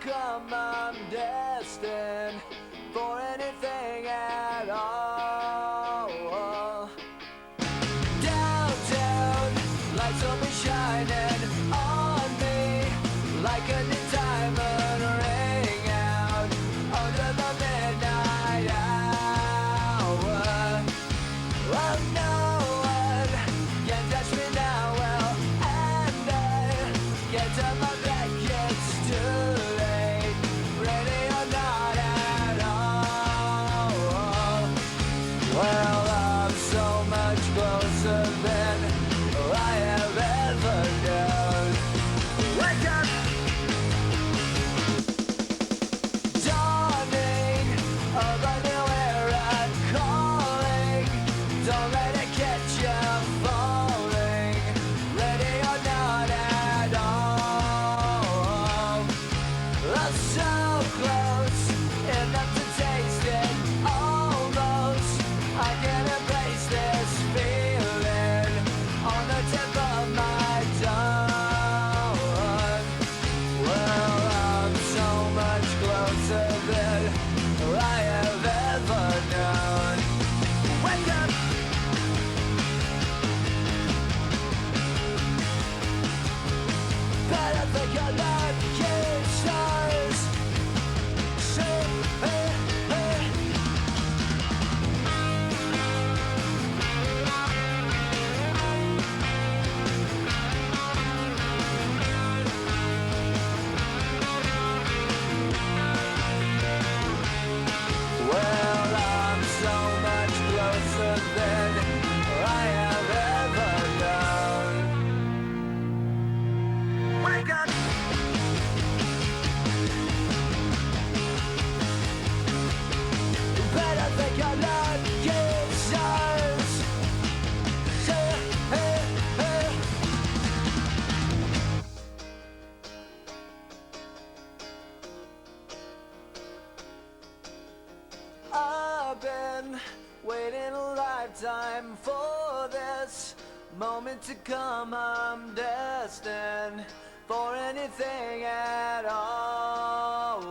come, I'm destined for anything at all. Downtown, lights will be shining on me like a new diamond ring out under the midnight hour. Well, no one can touch me now, well, and I get to my bed, it's too late, ready or not at all. Well, I'm so much closer than I have ever known. Wake up! Dawning of a new era calling. Don't let it catch you falling, ready or not at all. I'm so close, enough to taste it, almost. I can embrace this feeling on the tip of my tongue. Well, I'm so much closer than I have ever known. Wake up! But I think I love you, stars. Well, I'm so much closer than I have ever known. Wake up! But I think I love you, stars. I've been waiting a lifetime for this moment to come. I'm destined for anything at all.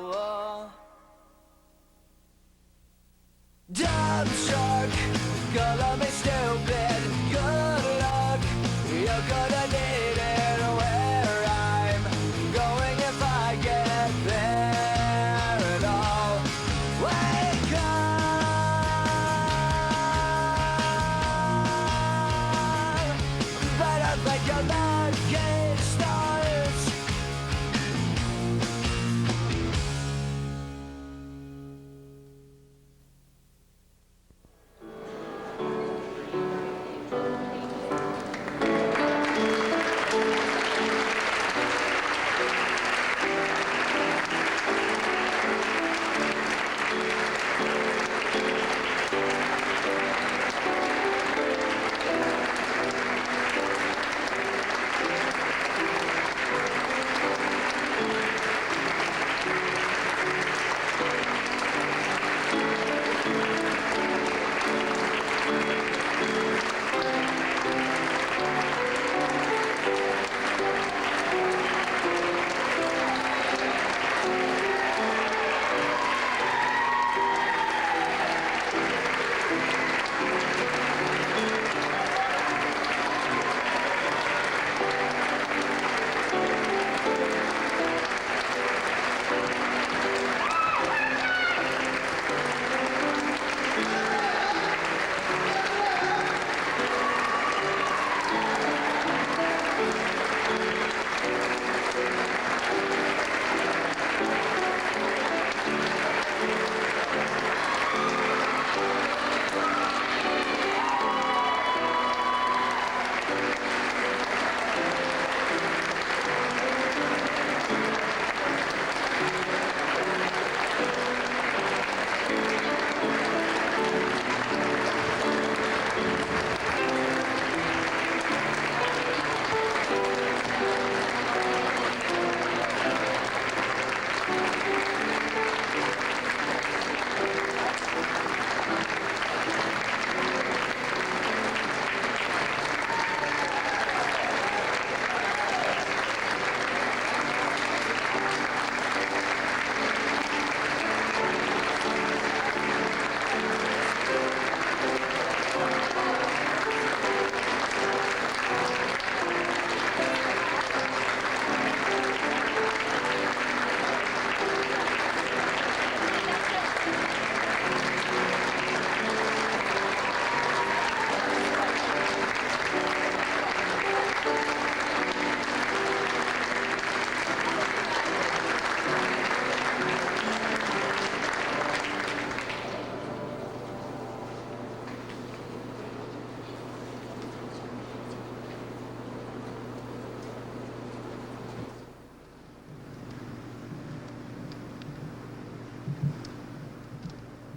Dumb shark, color me stupid. Good luck, you're gonna need it where I'm going if I get there at all. Wake up! But I think you're lucky stars.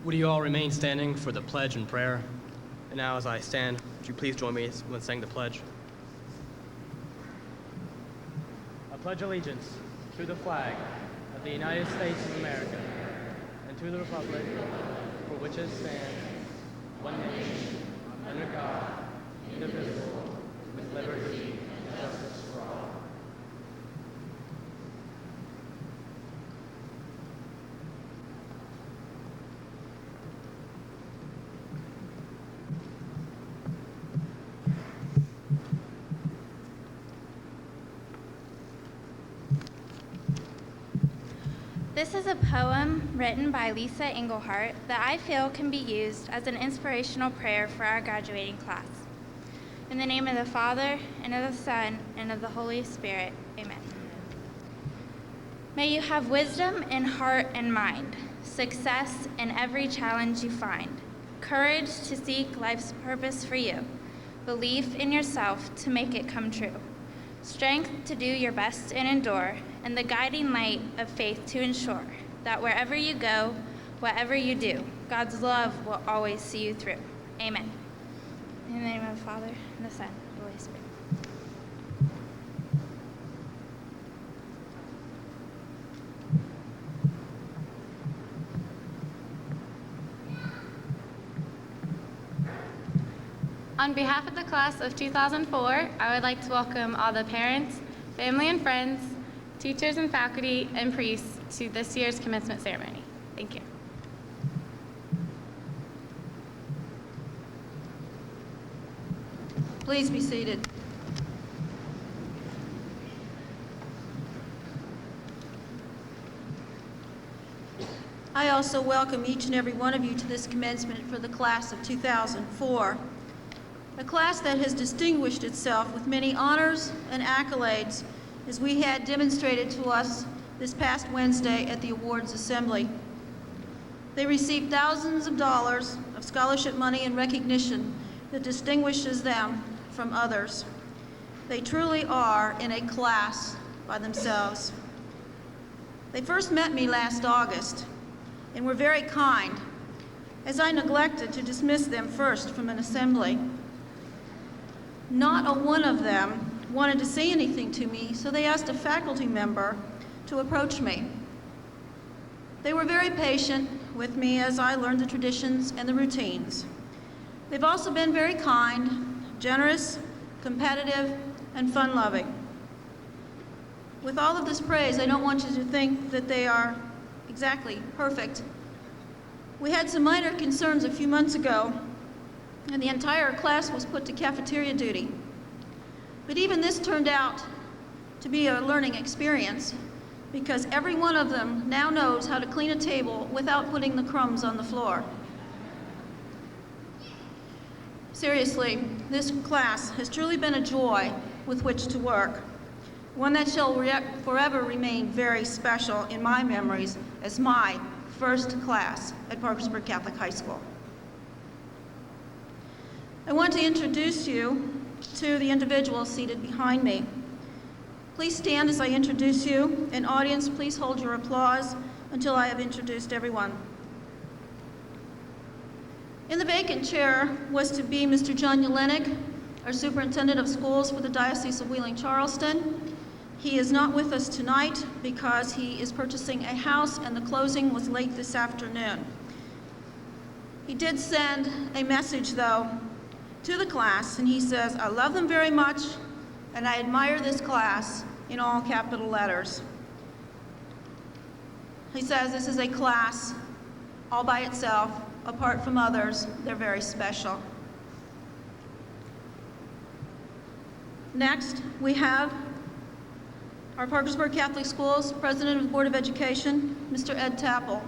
Would you all remain standing for the pledge and prayer? And now as I stand, would you please join me when saying the pledge? I pledge allegiance to the flag of the United States of America and to the republic for which it stands, one nation, under God, indivisible, with liberty and justice for all. This is a poem written by Lisa Englehart that I feel can be used as an inspirational prayer for our graduating class. In the name of the Father, and of the Son, and of the Holy Spirit, amen. May you have wisdom in heart and mind, success in every challenge you find, courage to seek life's purpose for you, belief in yourself to make it come true, strength to do your best and endure, and the guiding light of faith to ensure that wherever you go, whatever you do, God's love will always see you through. Amen. In the name of the Father, and the Son, and the Holy Spirit. On behalf of the class of 2004, I would like to welcome all the parents, family and friends, teachers and faculty, and priests to this year's commencement ceremony. Thank you. Please be seated. I also welcome each and every one of you to this commencement for the class of 2004, a class that has distinguished itself with many honors and accolades as we had demonstrated to us this past Wednesday at the awards assembly. They received thousands of dollars of scholarship money and recognition that distinguishes them from others. They truly are in a class by themselves. They first met me last August and were very kind, as I neglected to dismiss them first from an assembly. Not a one of them wanted to say anything to me, so they asked a faculty member to approach me. They were very patient with me as I learned the traditions and the routines. They've also been very kind, generous, competitive, and fun-loving. With all of this praise, I don't want you to think that they are exactly perfect. We had some minor concerns a few months ago, and the entire class was put to cafeteria duty. But even this turned out to be a learning experience because every one of them now knows how to clean a table without putting the crumbs on the floor. Seriously, this class has truly been a joy with which to work, one that shall forever remain very special in my memories as my first class at Parkersburg Catholic High School. I want to introduce you to the individuals seated behind me. Please stand as I introduce you, and audience, please hold your applause until I have introduced everyone. In the vacant chair was to be Mr. John Yelenick, our Superintendent of Schools for the Diocese of Wheeling-Charleston. He is not with us tonight because he is purchasing a house and the closing was late this afternoon. He did send a message, though, to the class, and he says, "I love them very much, and I admire this class," in all capital letters. He says this is a class all by itself, apart from others. They're very special. Next, we have our Parkersburg Catholic Schools President of the Board of Education, Mr. Ed Tapple.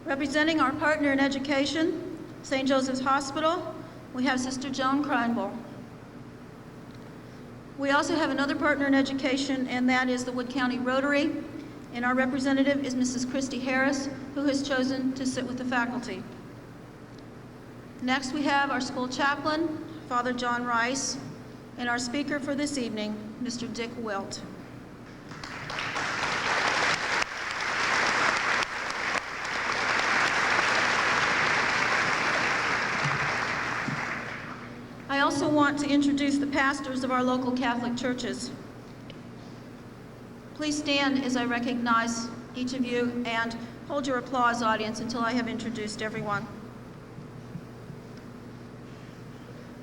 Representing our partner in education, St. Joseph's Hospital, we have Sister Joan Kreinbull. We also have another partner in education, and that is the Wood County Rotary, and our representative is Mrs. Christy Harris, who has chosen to sit with the faculty. Next, we have our school chaplain, Father John Rice, and our speaker for this evening, Mr. Dick Wilt. want to introduce the pastors of our local Catholic churches. Please stand as I recognize each of you, and hold your applause, audience, until I have introduced everyone.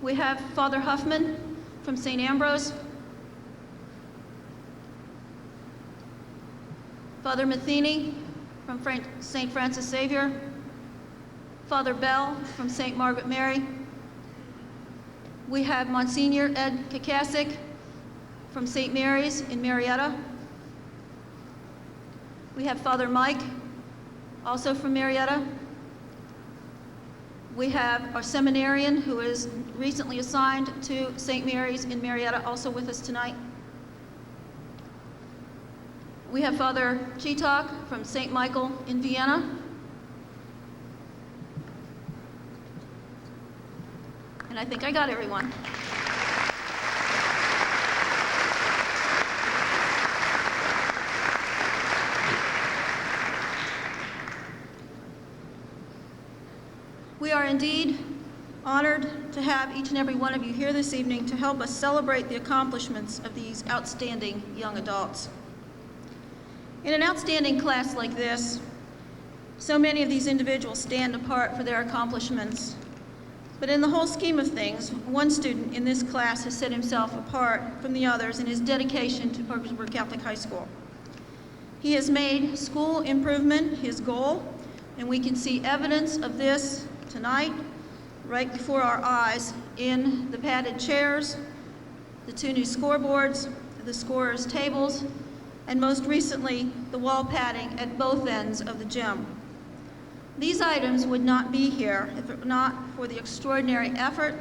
We have Father Huffman from St. Ambrose, Father Matheny from St. Francis Xavier, Father Bell from St. Margaret Mary. We have Monsignor Ed Kakasik from St. Mary's in Marietta. We have Father Mike, also from Marietta. We have our seminarian who is recently assigned to St. Mary's in Marietta, also with us tonight. We have Father Chitak from St. Michael in Vienna. And I think I got everyone. We are indeed honored to have each and every one of you here this evening to help us celebrate the accomplishments of these outstanding young adults. In an outstanding class like this, so many of these individuals stand apart for their accomplishments. But in the whole scheme of things, one student in this class has set himself apart from the others in his dedication to Parkersburg Catholic High School. He has made school improvement his goal, and we can see evidence of this tonight, right before our eyes, in the padded chairs, the 2 new scoreboards, the scorers' tables, and most recently, the wall padding at both ends of the gym. These items would not be here if it were not for the extraordinary effort,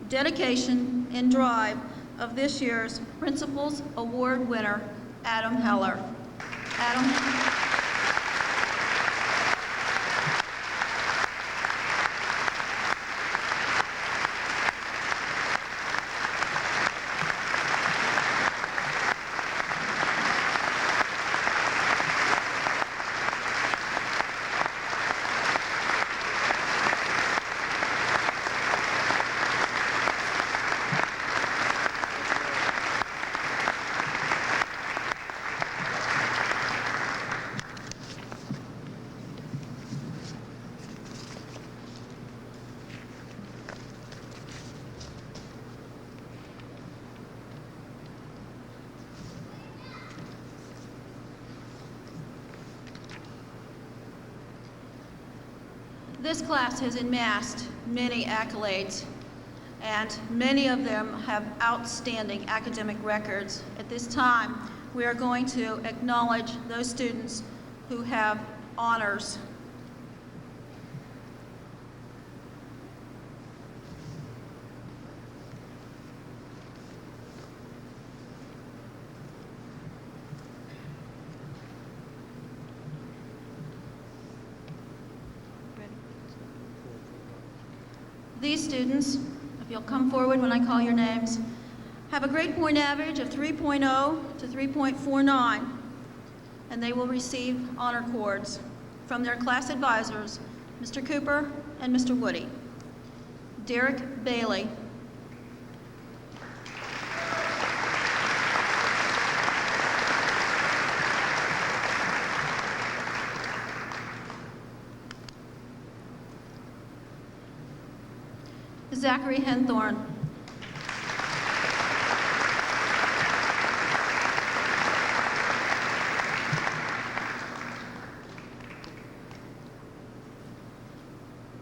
dedication, and drive of this year's Principals Award winner, Adam Heller. Adam. This class has amassed many accolades, and many of them have outstanding academic records. At this time, we are going to acknowledge those students who have honors. These students, if you'll come forward when I call your names, have a grade point average of 3.0 to 3.49, and they will receive honor cords from their class advisors, Mr. Cooper and Mr. Woody. Derek Bailey. Zachary Henthorn.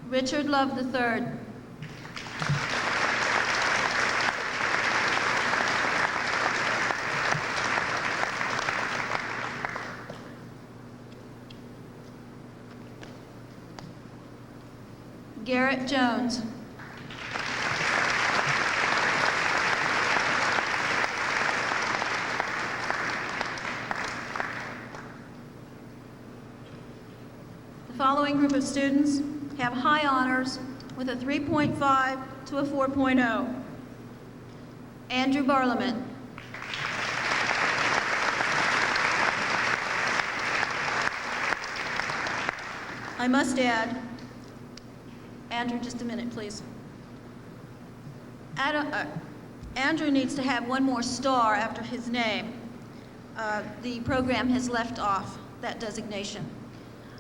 Richard Love III. Garrett Jones. The following group of students have high honors with a 3.5 to a 4.0. Andrew Barlaman. I must add, Andrew, just a minute, please. Andrew needs to have one more star after his name. The program has left off that designation.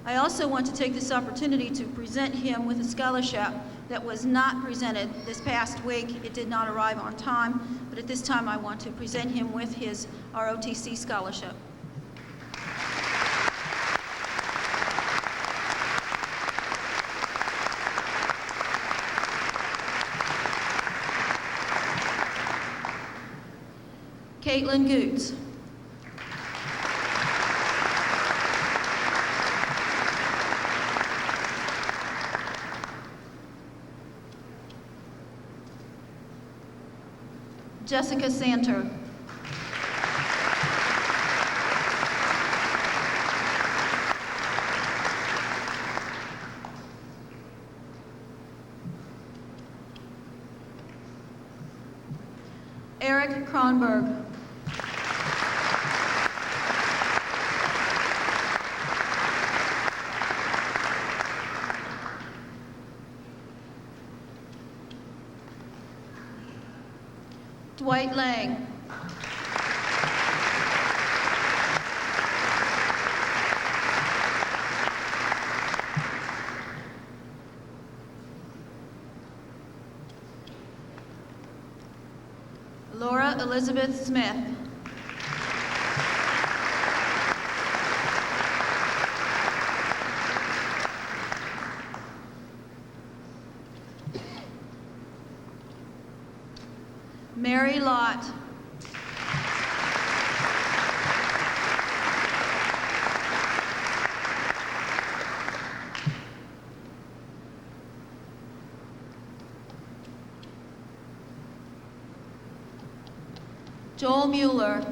I also want to take this opportunity to present him with a scholarship that was not presented this past week. It did not arrive on time, but at this time I want to present him with his ROTC scholarship. Caitlin Goots. Jessica Santer. Eric Kronberg. Dwight Lang. Laura Elizabeth Smith. Mary Lott. Joel Mueller.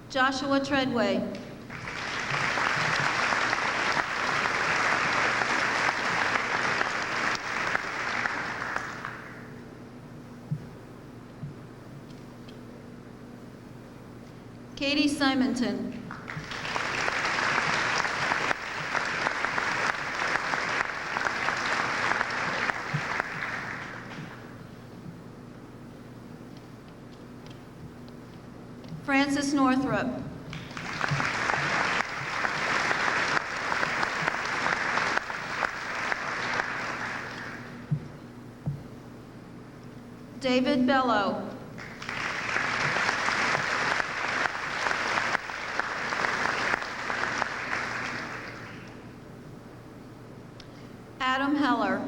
Joshua Treadway. Katie Simonton. Francis Northrup. David Bellow. Adam Heller.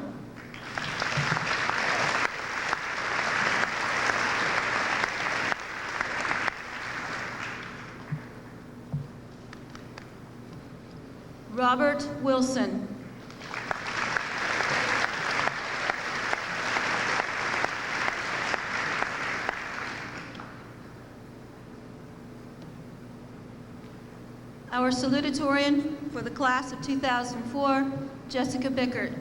Robert Wilson. Our salutatorian for the class of 2004, Jessica Bickert.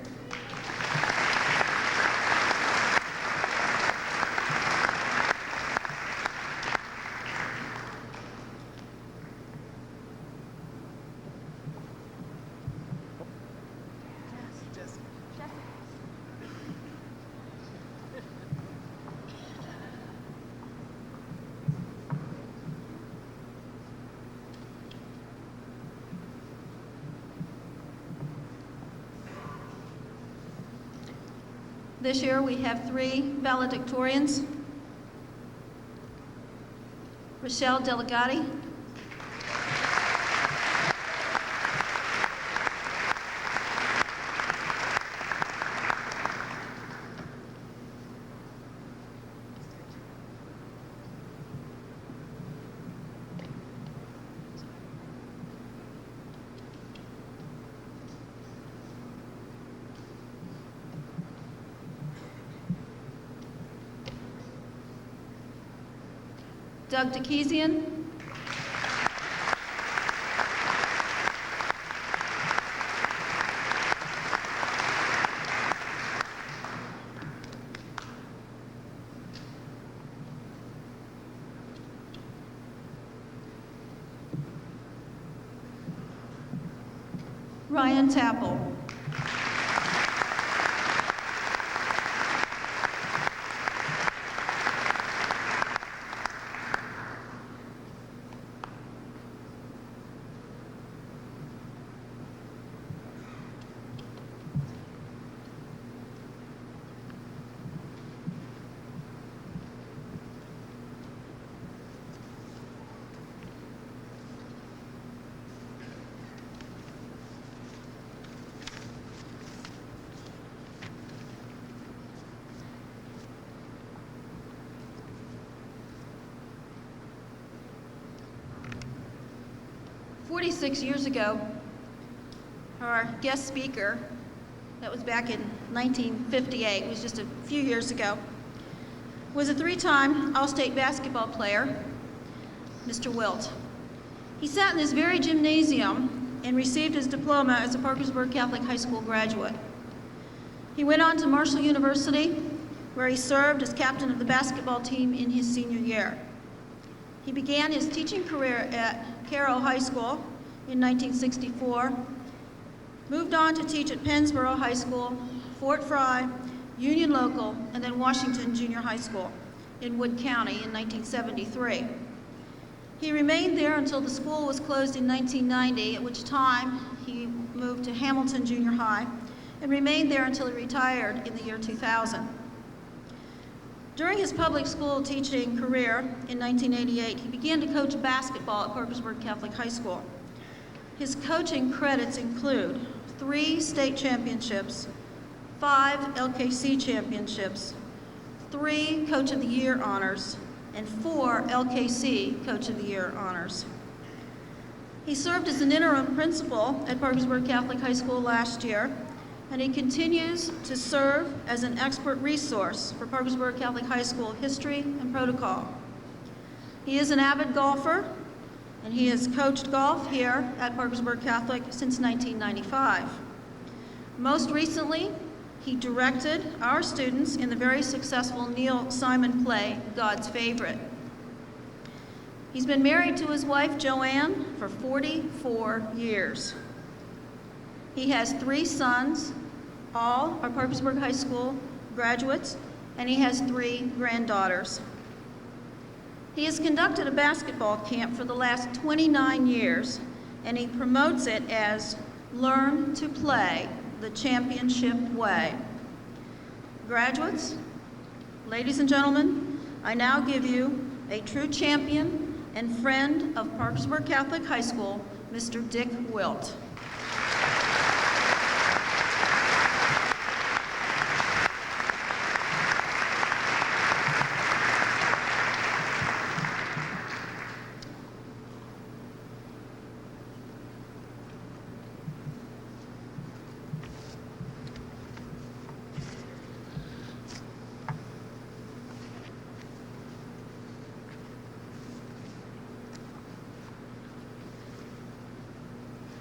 This year we have 3 valedictorians. Rochelle Delegati. Doug DeKezian. Ryan Tapple. "46 years ago, our guest speaker, that was back in 1958, it was just a few years ago, was a three-time All-State basketball player, Mr. Wilt. He sat in this very gymnasium and received his diploma as a Parkersburg Catholic High School graduate. He went on to Marshall University, where he served as captain of the basketball team in his senior year. He began his teaching career at Caro High School in 1964, moved on to teach at Pennsboro High School, Fort Fry, Union Local, and then Washington Junior High School in Wood County in 1973. He remained there until the school was closed in 1990, at which time he moved to Hamilton Junior High and remained there until he retired in the year 2000. During his public school teaching career in 1988, he began to coach basketball at Parkersburg Catholic High School. His coaching credits include 3 state championships, 5 LKC championships, 3 Coach of the Year honors, and 4 LKC Coach of the Year honors. He served as an interim principal at Parkersburg Catholic High School last year, and he continues to serve as an expert resource for Parkersburg Catholic High School history and protocol. He is an avid golfer, and he has coached golf here at Parkersburg Catholic since 1995. Most recently, he directed our students in the very successful Neil Simon play, God's Favorite. He's been married to his wife, Joanne, for 44 years. He has 3 sons, all are Parkersburg High School graduates, and he has 3 granddaughters. He has conducted a basketball camp for the last 29 years, and he promotes it as Learn to Play the Championship Way. Graduates, ladies and gentlemen, I now give you a true champion and friend of Parkersburg Catholic High School, Mr. Dick Wilt.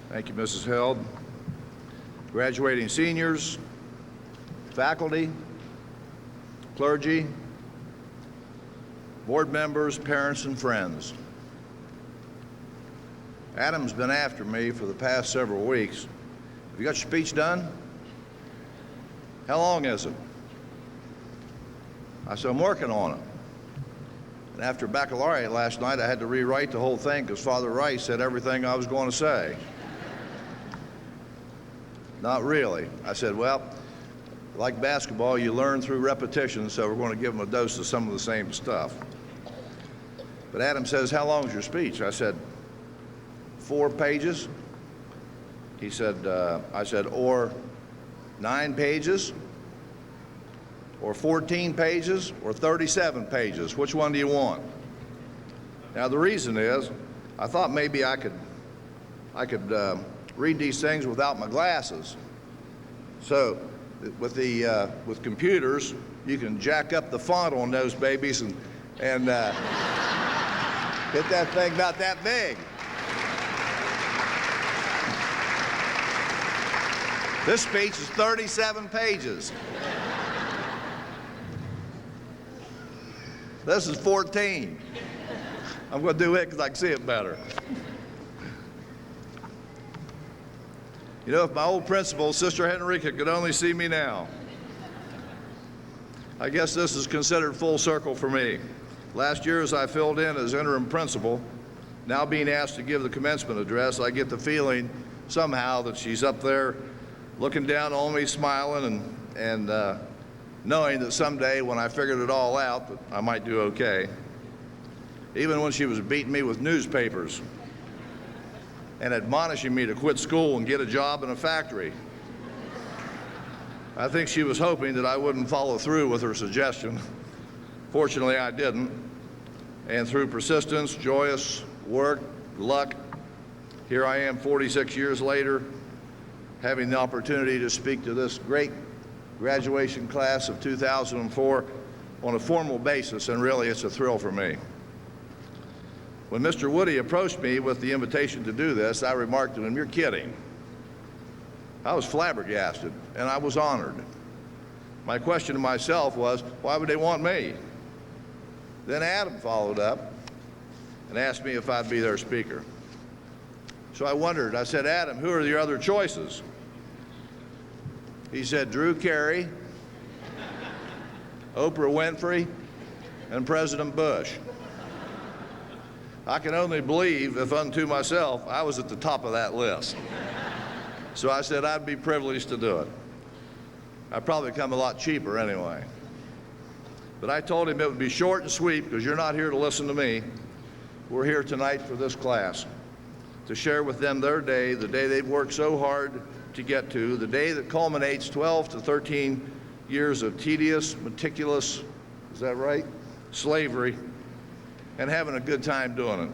Thank you, Mrs. Held. Graduating seniors, faculty, clergy, board members, parents, and friends. Adam's been after me for the past several weeks. Have you got your speech done? How long is it? I said, I'm working on it. And after baccalaureate last night, I had to rewrite the whole thing because Father Rice said everything I was going to say. Not really. I said, well, like basketball, you learn through repetition, so we're going to give them a dose of some of the same stuff. But Adam says, how long is your speech? I said, 4 pages. He said, I said, or 9 pages, or 14 pages, or 37 pages. Which one do you want? Now, the reason is, I thought maybe I could read these things without my glasses. So with computers, you can jack up the font on those babies and get that thing about that big. This speech is 37 pages. This is 14. I'm going to do it because I can see it better. You know, if my old principal, Sister Henrica, could only see me now. I guess this is considered full circle for me. Last year, as I filled in as interim principal, now being asked to give the commencement address, I get the feeling somehow that she's up there looking down on me, smiling, and knowing that someday when I figured it all out, that I might do okay. Even when she was beating me with newspapers and admonishing me to quit school and get a job in a factory. I think she was hoping that I wouldn't follow through with her suggestion. Fortunately, I didn't. And through persistence, joyous work, luck, here I am 46 years later, having the opportunity to speak to this great graduation class of 2004 on a formal basis, and really it's a thrill for me. When Mr. Woody approached me with the invitation to do this, I remarked to him, "You're kidding." I was flabbergasted, and I was honored. My question to myself was, why would they want me? Then Adam followed up and asked me if I'd be their speaker. So I wondered, I said, "Adam, who are your other choices?" He said, "Drew Carey, Oprah Winfrey, and President Bush." I can only believe if unto myself I was at the top of that list. So I said I'd be privileged to do it. I'd probably come a lot cheaper anyway. But I told him it would be short and sweet because you're not here to listen to me. We're here tonight for this class, to share with them their day, the day they've worked so hard to get to, the day that culminates 12 to 13 years of tedious, meticulous, is that right, slavery, and having a good time doing it.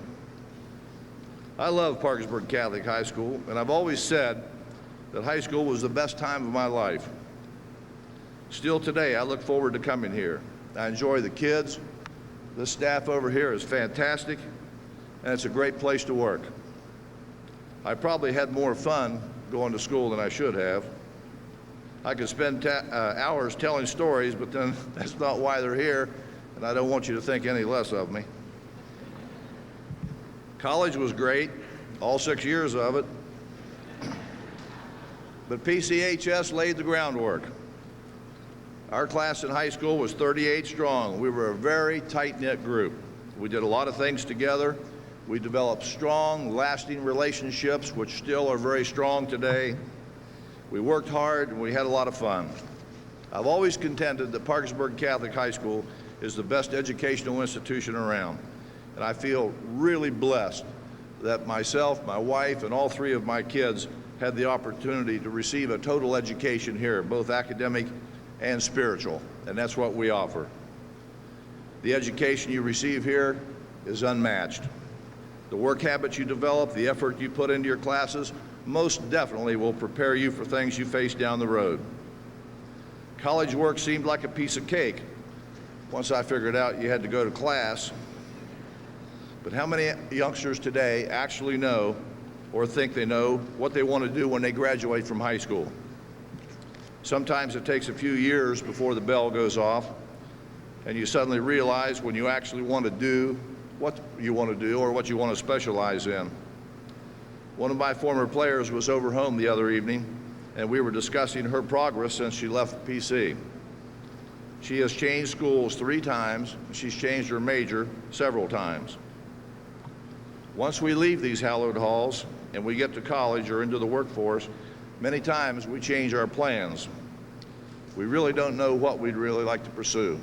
I love Parkersburg Catholic High School, and I've always said that high school was the best time of my life. Still today, I look forward to coming here. I enjoy the kids. This staff over here is fantastic, and it's a great place to work. I probably had more fun going to school than I should have. I could spend hours telling stories, but then that's not why they're here, and I don't want you to think any less of me. College was great, all 6 years of it, but PCHS laid the groundwork. Our class in high school was 38 strong. We were a very tight-knit group. We did a lot of things together. We developed strong, lasting relationships, which still are very strong today. We worked hard, and we had a lot of fun. I've always contended that Parkersburg Catholic High School is the best educational institution around. And I feel really blessed that myself, my wife, and all three of my kids had the opportunity to receive a total education here, both academic and spiritual, and that's what we offer. The education you receive here is unmatched. The work habits you develop, the effort you put into your classes, most definitely will prepare you for things you face down the road. College work seemed like a piece of cake once I figured out you had to go to class. But how many youngsters today actually know or think they know what they want to do when they graduate from high school? Sometimes it takes a few years before the bell goes off, and you suddenly realize when you actually want to do what you want to do or what you want to specialize in. One of my former players was over home the other evening, and we were discussing her progress since she left PC. She has changed schools 3 times, and she's changed her major several times. Once we leave these hallowed halls and we get to college or into the workforce, many times we change our plans. We really don't know what we'd really like to pursue.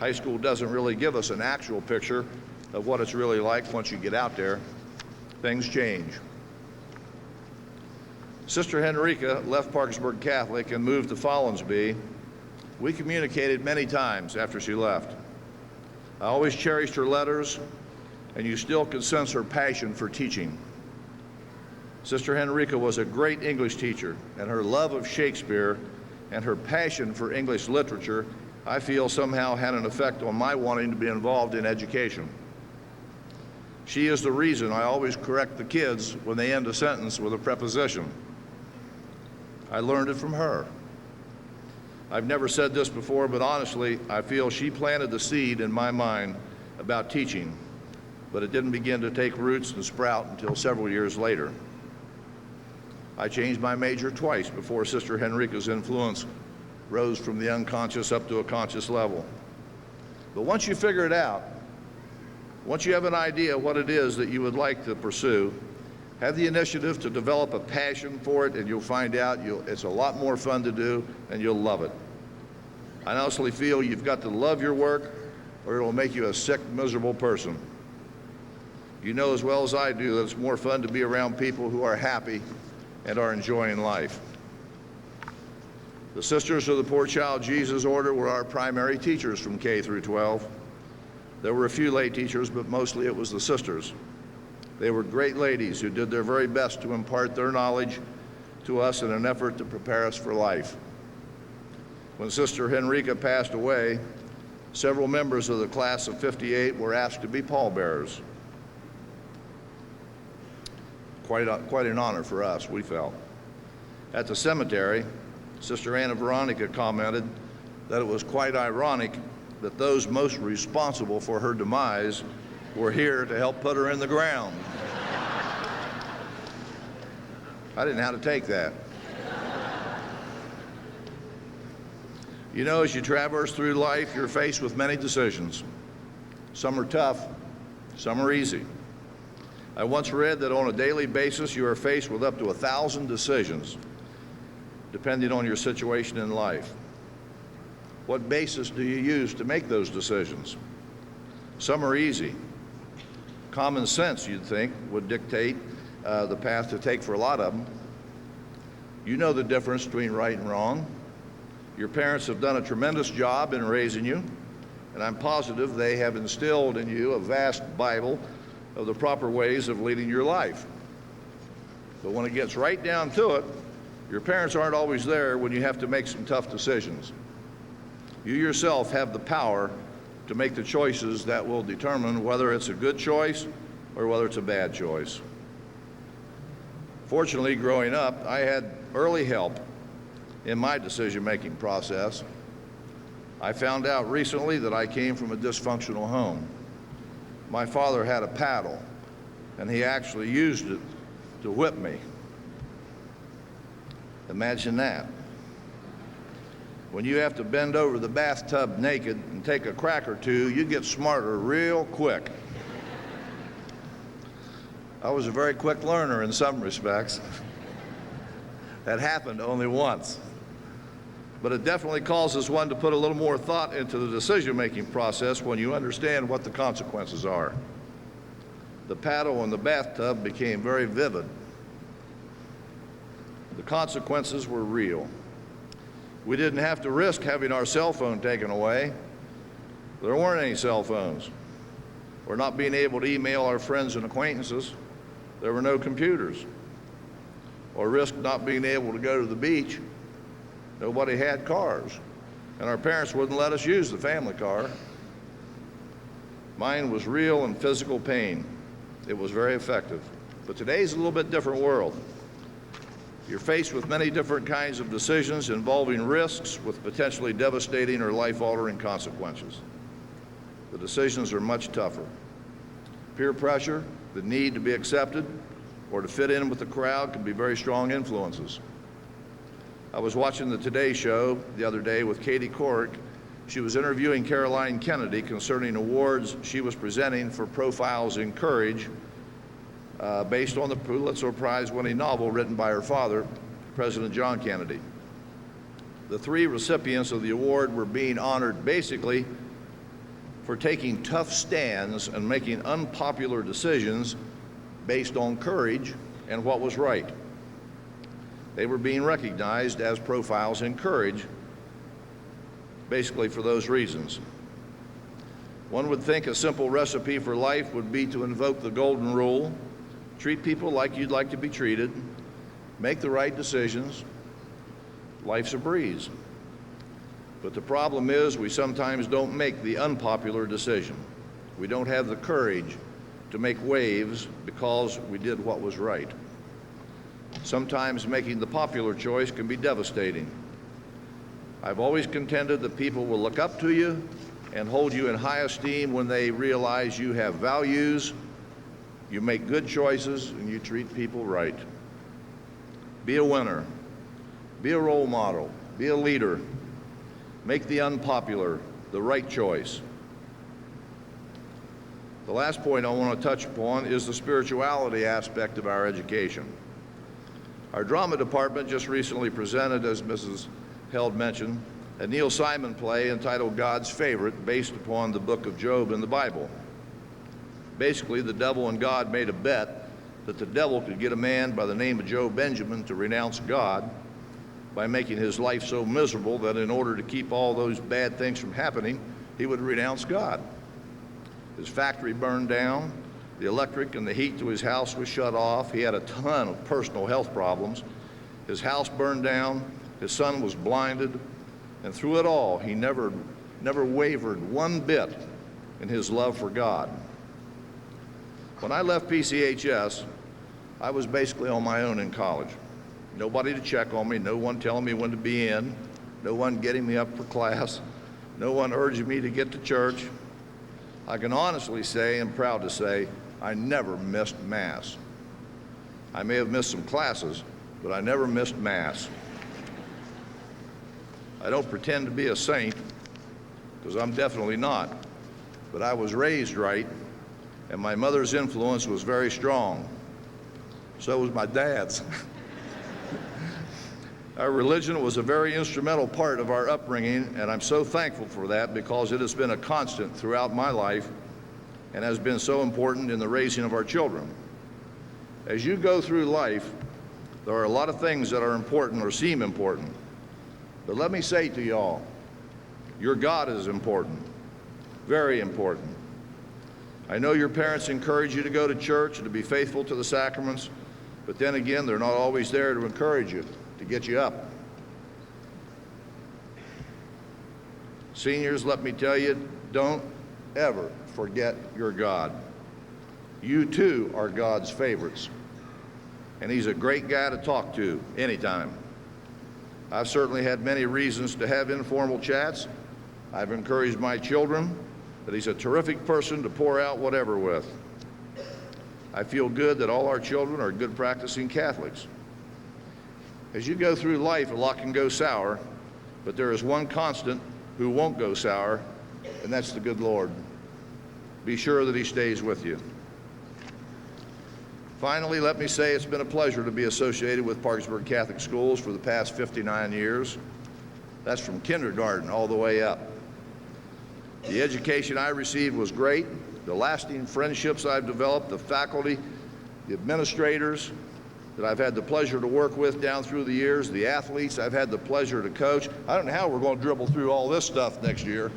High school doesn't really give us an actual picture of what it's really like once you get out there. Things change. Sister Henrica left Parkersburg Catholic and moved to Follansbee. We communicated many times after she left. I always cherished her letters, and you still can sense her passion for teaching. Sister Henrica was a great English teacher, and her love of Shakespeare and her passion for English literature, I feel somehow had an effect on my wanting to be involved in education. She is the reason I always correct the kids when they end a sentence with a preposition. I learned it from her. I've never said this before, but honestly, I feel she planted the seed in my mind about teaching, but it didn't begin to take roots and sprout until several years later. I changed my major twice before Sister Henrica's influence rose from the unconscious up to a conscious level. But once you figure it out, once you have an idea what it is that you would like to pursue, have the initiative to develop a passion for it, and you'll find out it's a lot more fun to do, and you'll love it. I honestly feel you've got to love your work, or it'll make you a sick, miserable person. You know as well as I do that it's more fun to be around people who are happy and are enjoying life. The Sisters of the Poor Child Jesus Order were our primary teachers from K through 12. There were a few lay teachers, but mostly it was the sisters. They were great ladies who did their very best to impart their knowledge to us in an effort to prepare us for life. When Sister Henrica passed away, several members of the class of '58 were asked to be pallbearers. Quite an honor for us, we felt. At the cemetery, Sister Anna Veronica commented that it was quite ironic that those most responsible for her demise were here to help put her in the ground. I didn't know how to take that. You know, as you traverse through life, you're faced with many decisions. Some are tough, some are easy. I once read that on a daily basis, you are faced with up to 1,000 decisions, depending on your situation in life. What basis do you use to make those decisions? Some are easy. Common sense, you'd think, would dictate the path to take for a lot of them. You know the difference between right and wrong. Your parents have done a tremendous job in raising you, and I'm positive they have instilled in you a vast Bible of the proper ways of leading your life. But when it gets right down to it, your parents aren't always there when you have to make some tough decisions. You yourself have the power to make the choices that will determine whether it's a good choice or whether it's a bad choice. Fortunately, growing up, I had early help in my decision-making process. I found out recently that I came from a dysfunctional home. My father had a paddle, and he actually used it to whip me. Imagine that. When you have to bend over the bathtub naked and take a crack or two, you get smarter real quick. I was a very quick learner in some respects. That happened only once. But it definitely causes one to put a little more thought into the decision-making process when you understand what the consequences are. The paddle in the bathtub became very vivid. The consequences were real. We didn't have to risk having our cell phone taken away. There weren't any cell phones. Or not being able to email our friends and acquaintances. There were no computers. Or risk not being able to go to the beach. Nobody had cars. And our parents wouldn't let us use the family car. Mine was real and physical pain. It was very effective. But today's a little bit different world. You're faced with many different kinds of decisions involving risks with potentially devastating or life-altering consequences. The decisions are much tougher. Peer pressure, the need to be accepted, or to fit in with the crowd can be very strong influences. I was watching the Today Show the other day with Katie Couric. She was interviewing Caroline Kennedy concerning awards she was presenting for Profiles in Courage, based on the Pulitzer Prize-winning novel written by her father, President John Kennedy. The three recipients of the award were being honored basically for taking tough stands and making unpopular decisions based on courage and what was right. They were being recognized as profiles in courage, basically for those reasons. One would think a simple recipe for life would be to invoke the golden rule: treat people like you'd like to be treated, make the right decisions. Life's a breeze. But the problem is we sometimes don't make the unpopular decision. We don't have the courage to make waves because we did what was right. Sometimes making the popular choice can be devastating. I've always contended that people will look up to you and hold you in high esteem when they realize you have values, you make good choices, and you treat people right. Be a winner. Be a role model. Be a leader. Make the unpopular the right choice. The last point I want to touch upon is the spirituality aspect of our education. Our drama department just recently presented, as Mrs. Held mentioned, a Neil Simon play entitled God's Favorite, based upon the book of Job in the Bible. Basically, the devil and God made a bet that the devil could get a man by the name of Joe Benjamin to renounce God by making his life so miserable that in order to keep all those bad things from happening, he would renounce God. His factory burned down, the electric and the heat to his house was shut off, he had a ton of personal health problems, his house burned down, his son was blinded, and through it all, he never wavered one bit in his love for God. When I left PCHS, I was basically on my own in college. Nobody to check on me, no one telling me when to be in, no one getting me up for class, no one urging me to get to church. I can honestly say, and proud to say, I never missed Mass. I may have missed some classes, but I never missed Mass. I don't pretend to be a saint, because I'm definitely not, but I was raised right, and my mother's influence was very strong. So was my dad's. Our religion was a very instrumental part of our upbringing, and I'm so thankful for that because it has been a constant throughout my life and has been so important in the raising of our children. As you go through life, there are a lot of things that are important or seem important. But let me say to y'all, your God is important, very important. I know your parents encourage you to go to church and to be faithful to the sacraments, but then again, they're not always there to encourage you, to get you up. Seniors, let me tell you, don't ever forget your God. You too are God's favorites, and He's a great guy to talk to anytime. I've certainly had many reasons to have informal chats. I've encouraged my children that He's a terrific person to pour out whatever with. I feel good that all our children are good practicing Catholics. As you go through life, a lot can go sour, but there is one constant who won't go sour, and that's the good Lord. Be sure that He stays with you. Finally, let me say it's been a pleasure to be associated with Parkersburg Catholic Schools for the past 59 years. That's from kindergarten all the way up. The education I received was great. The lasting friendships I've developed, the faculty, the administrators that I've had the pleasure to work with down through the years, the athletes I've had the pleasure to coach. I don't know how we're going to dribble through all this stuff next year,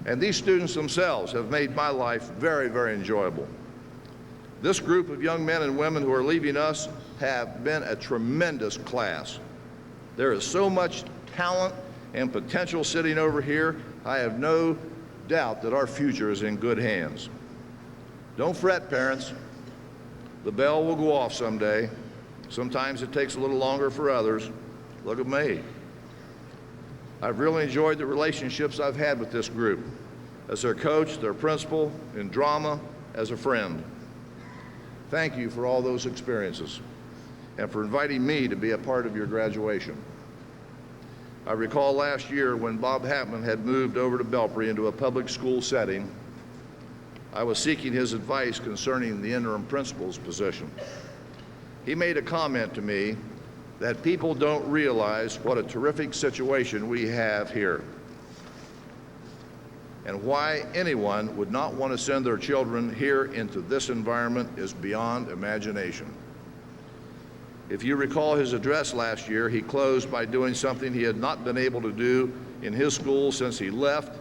and these students themselves have made my life very, very enjoyable. This group of young men and women who are leaving us have been a tremendous class. There is so much talent and potential sitting over here. I have no doubt that our future is in good hands. Don't fret, parents. The bell will go off someday. Sometimes it takes a little longer for others. Look at me. I've really enjoyed the relationships I've had with this group, as their coach, their principal, in drama, as a friend. Thank you for all those experiences and for inviting me to be a part of your graduation. I recall last year when Bob Hatman had moved over to Belpre into a public school setting, I was seeking his advice concerning the interim principal's position. He made a comment to me that people don't realize what a terrific situation we have here and why anyone would not want to send their children here into this environment is beyond imagination. If you recall his address last year, he closed by doing something he had not been able to do in his school since he left,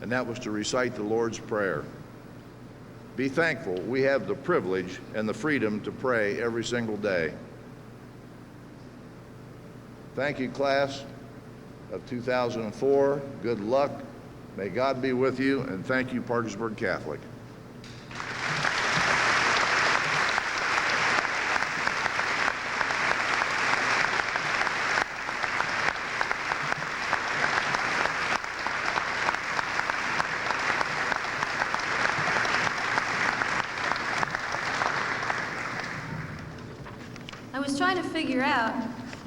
and that was to recite the Lord's Prayer. Be thankful we have the privilege and the freedom to pray every single day. Thank you, class of 2004. Good luck. May God be with you, and thank you, Parkersburg Catholic. figure out,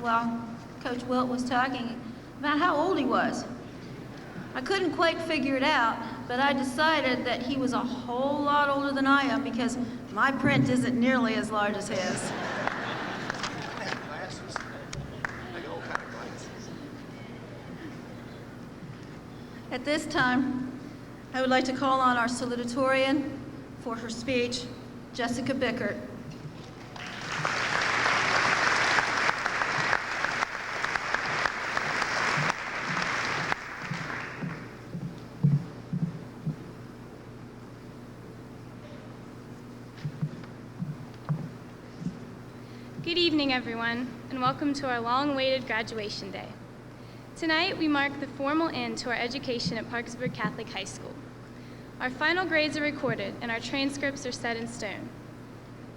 well, Coach Wilt was talking about how old he was. I couldn't quite figure it out, but I decided that he was a whole lot older than I am because my print isn't nearly as large as his. At this time, I would like to call on our salutatorian for her speech, Jessica Bickert. Good evening, everyone, and welcome to our long-awaited graduation day. Tonight, we mark the formal end to our education at Parkersburg Catholic High School. Our final grades are recorded, and our transcripts are set in stone.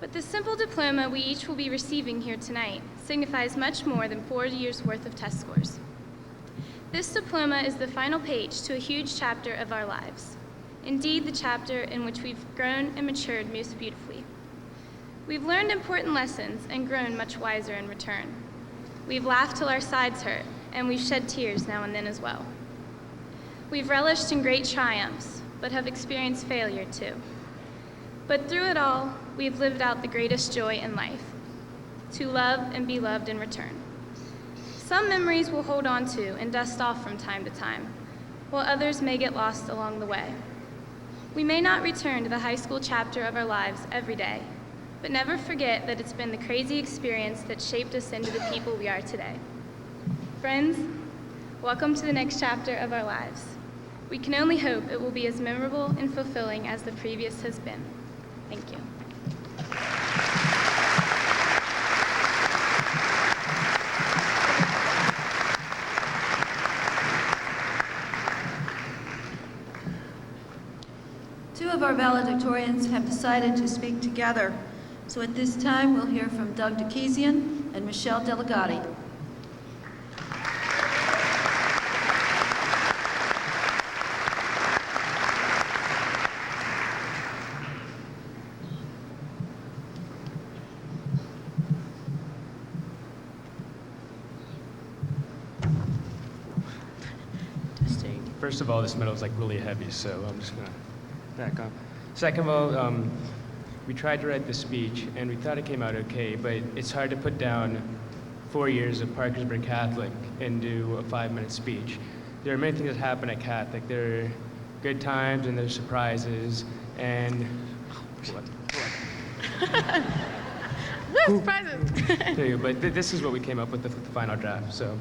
But the simple diploma we each will be receiving here tonight signifies much more than 4 years' worth of test scores. This diploma is the final page to a huge chapter of our lives. Indeed, the chapter in which we've grown and matured most beautifully. We've learned important lessons and grown much wiser in return. We've laughed till our sides hurt, and we've shed tears now and then as well. We've relished in great triumphs, but have experienced failure too. But through it all, we've lived out the greatest joy in life, to love and be loved in return. Some memories we'll hold on to and dust off from time to time, while others may get lost along the way. We may not return to the high school chapter of our lives every day, but never forget that it's been the crazy experience that shaped us into the people we are today. Friends, welcome to the next chapter of our lives. We can only hope it will be as memorable and fulfilling as the previous has been. Thank you. Two of our valedictorians have decided to speak together. So at this time, we'll hear from Doug Dekezian and Michelle Delegati. First of all, this medal is like really heavy, so I'm just gonna back up. Second of all, we tried to write the speech, and we thought it came out okay, but it's hard to put down 4 years of Parkersburg Catholic and do a 5-minute speech. There are many things that happen at Catholic. There are good times and there's surprises, and Woo, surprises! but this is what we came up with the final draft. So,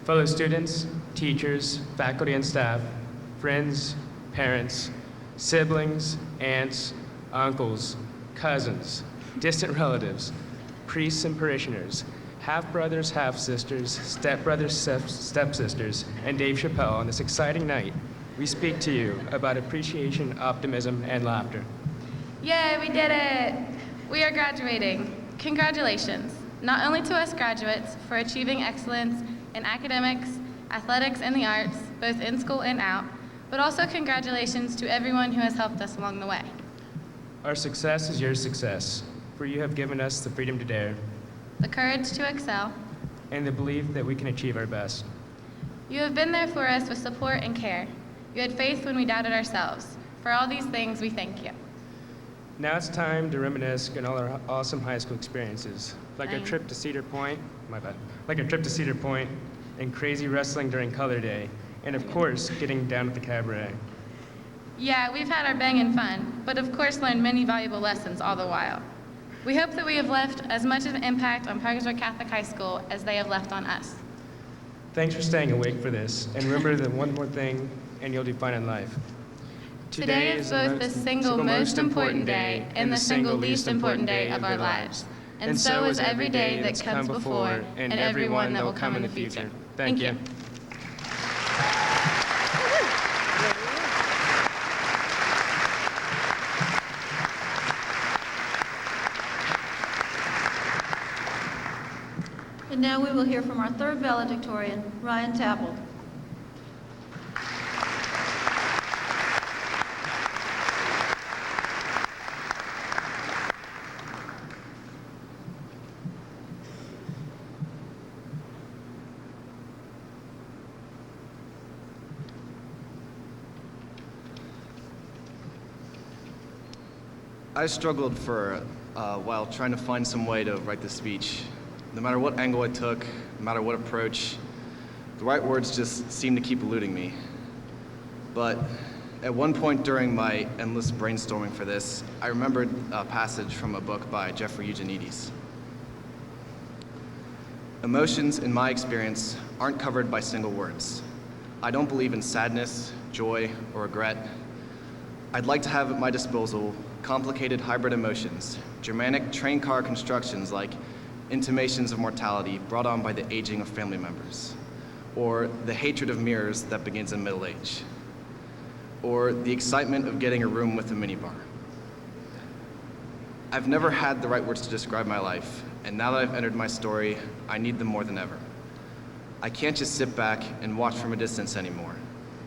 fellow students, teachers, faculty and staff, friends, parents, siblings, aunts, uncles, cousins, distant relatives, priests and parishioners, half-brothers, half-sisters, step-brothers, step-sisters, and Dave Chappelle on this exciting night, we speak to you about appreciation, optimism, and laughter. Yay, we did it! We are graduating. Congratulations, not only to us graduates for achieving excellence in academics, athletics, and the arts, both in school and out, but also congratulations to everyone who has helped us along the way. Our success is your success, for you have given us the freedom to dare, The courage to excel. and the belief that we can achieve our best. You have been there for us with support and care. You had faith when we doubted ourselves. For all these things, we thank you. Now it's time to reminisce on all our awesome high school experiences, like our Fine. trip to Cedar Point, like our trip to Cedar Point, and crazy wrestling during Color Day, and of course, getting down at the cabaret. Yeah, we've had our banging fun, but of course learned many valuable lessons all the while. We hope that we have left as much of an impact on Parkersburg Catholic High School as they have left on us. Thanks for staying awake for this, and remember that one more thing, and you'll do fine in life. Today is both the single most important day and the single least important day of our lives. And so is every day that comes before and every one that will come in the future. Thank you. And now we will hear from our third valedictorian, Ryan Tapple. I struggled for a while trying to find some way to write this speech. No matter what angle I took, no matter what approach, the right words just seemed to keep eluding me. But at one point during my endless brainstorming for this, I remembered a passage from a book by Jeffrey Eugenides. Emotions, in my experience, aren't covered by single words. I don't believe in sadness, joy, or regret. I'd like to have at my disposal complicated hybrid emotions, Germanic train car constructions like intimations of mortality brought on by the aging of family members, or the hatred of mirrors that begins in middle age, or the excitement of getting a room with a minibar. I've never had the right words to describe my life, and now that I've entered my story, I need them more than ever. I can't just sit back and watch from a distance anymore.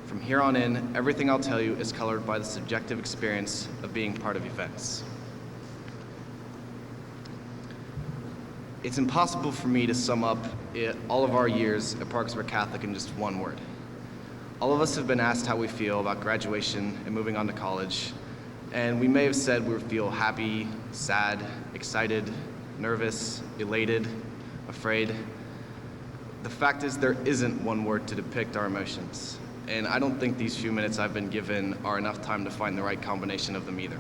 From here on in, everything I'll tell you is colored by the subjective experience of being part of events. It's impossible for me to sum up all of our years at Parkersburg Catholic in just one word. All of us have been asked how we feel about graduation and moving on to college, and we may have said we feel happy, sad, excited, nervous, elated, afraid. The fact is there isn't one word to depict our emotions, and I don't think these few minutes I've been given are enough time to find the right combination of them either.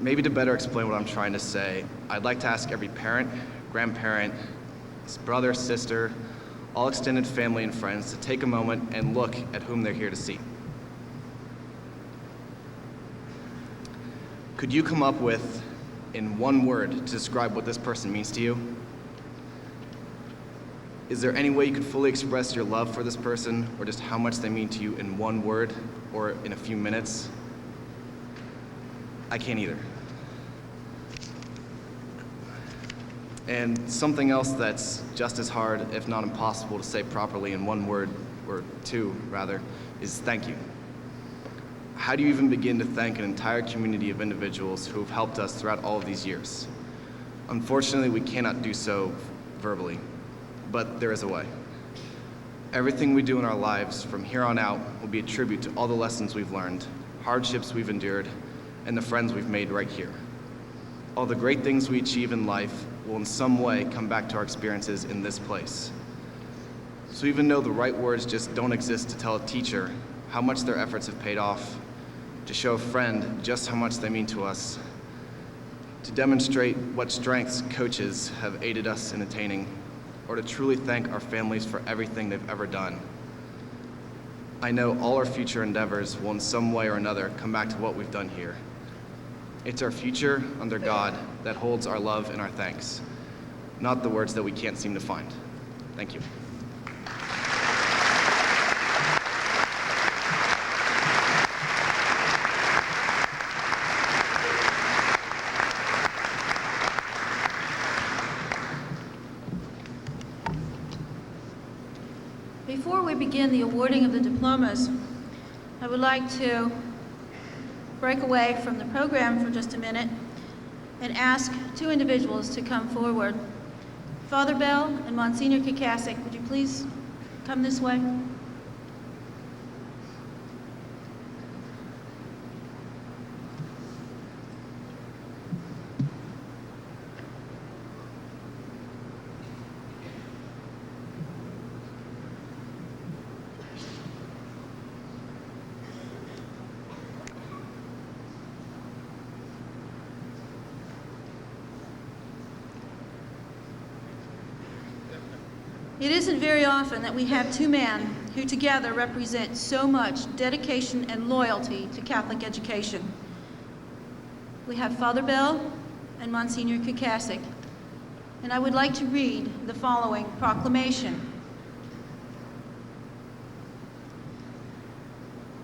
Maybe to better explain what I'm trying to say, I'd like to ask every parent, grandparent, brother, sister, all extended family and friends to take a moment and look at whom they're here to see. Could you come up with, in one word, to describe what this person means to you? Is there any way you could fully express your love for this person, or just how much they mean to you in one word or in a few minutes? I can't either. And something else that's just as hard, if not impossible, to say properly in one word, or two rather, is thank you. How do you even begin to thank an entire community of individuals who have helped us throughout all of these years? Unfortunately, we cannot do so verbally, but there is a way. Everything we do in our lives from here on out will be a tribute to all the lessons we've learned, hardships we've endured, and the friends we've made right here. All the great things we achieve in life will in some way come back to our experiences in this place. So even though the right words just don't exist to tell a teacher how much their efforts have paid off, to show a friend just how much they mean to us, to demonstrate what strengths coaches have aided us in attaining, or to truly thank our families for everything they've ever done, I know all our future endeavors will in some way or another come back to what we've done here. It's our future under God that holds our love and our thanks, not the words that we can't seem to find. Thank you. Before we begin the awarding of the diplomas, I would like to break away from the program for just a minute and ask two individuals to come forward. Father Bell and Monsignor Kukasik, would you please come this way? It isn't very often that we have two men who together represent so much dedication and loyalty to Catholic education. We have Father Bell and Monsignor Kukasik, and I would like to read the following proclamation.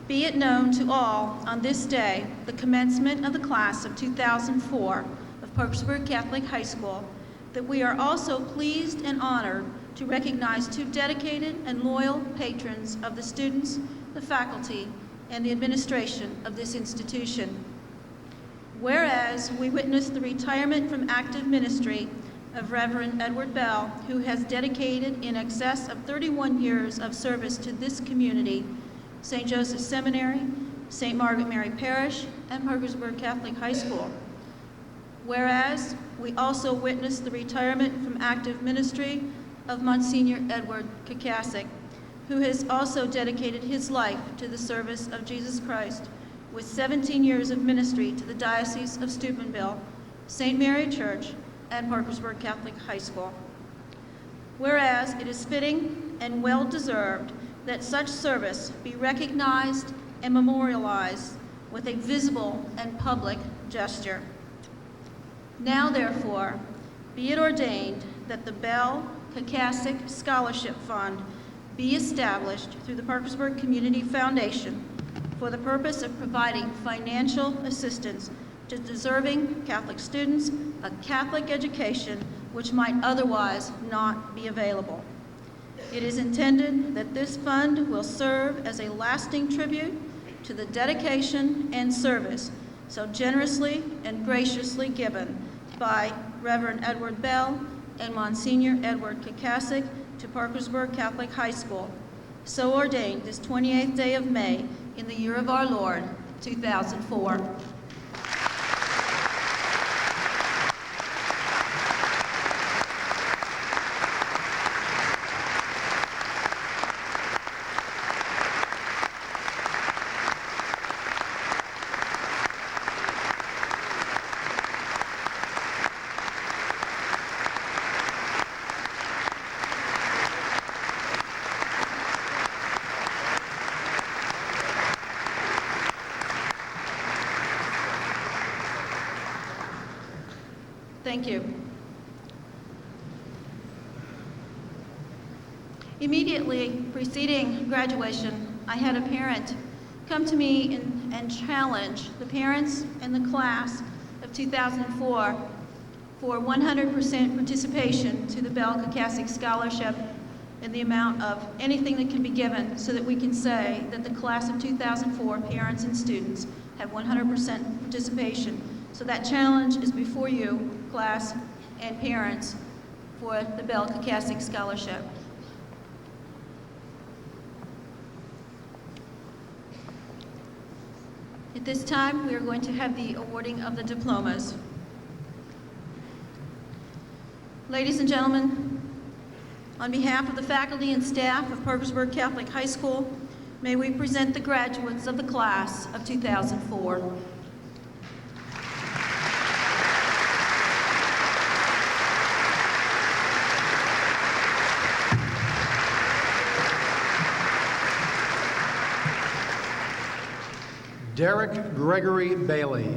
Be it known to all on this day, the commencement of the class of 2004 of Parkersburg Catholic High School, that we are also pleased and honored to recognize two dedicated and loyal patrons of the students, the faculty, and the administration of this institution. Whereas we witness the retirement from active ministry of Reverend Edward Bell, who has dedicated in excess of 31 years of service to this community, St. Joseph's Seminary, St. Margaret Mary Parish, and Parkersburg Catholic High School. Whereas we also witnessed the retirement from active ministry of Monsignor Edward Kakasik, who has also dedicated his life to the service of Jesus Christ with 17 years of ministry to the Diocese of Steubenville, St. Mary Church, and Parkersburg Catholic High School. Whereas it is fitting and well-deserved that such service be recognized and memorialized with a visible and public gesture. Now, therefore, be it ordained that the Bell Kakasik Scholarship Fund be established through the Parkersburg Community Foundation for the purpose of providing financial assistance to deserving Catholic students a Catholic education which might otherwise not be available. It is intended that this fund will serve as a lasting tribute to the dedication and service so generously and graciously given by Reverend Edward Bell and Monsignor Edward Kakasik to Parkersburg Catholic High School, so ordained this 28th day of May in the year of our Lord, 2004. Thank you. Immediately preceding graduation, I had a parent come to me and challenge the parents and the class of 2004 for 100% participation to the Bell Kakasik Scholarship in the amount of anything that can be given so that we can say that the class of 2004 parents and students have 100% participation. So that challenge is before you, class and parents, for the Bell Kakasik Scholarship. At this time, we are going to have the awarding of the diplomas. Ladies and gentlemen, on behalf of the faculty and staff of Parkersburg Catholic High School, may we present the graduates of the class of 2004. Derek Gregory Bailey.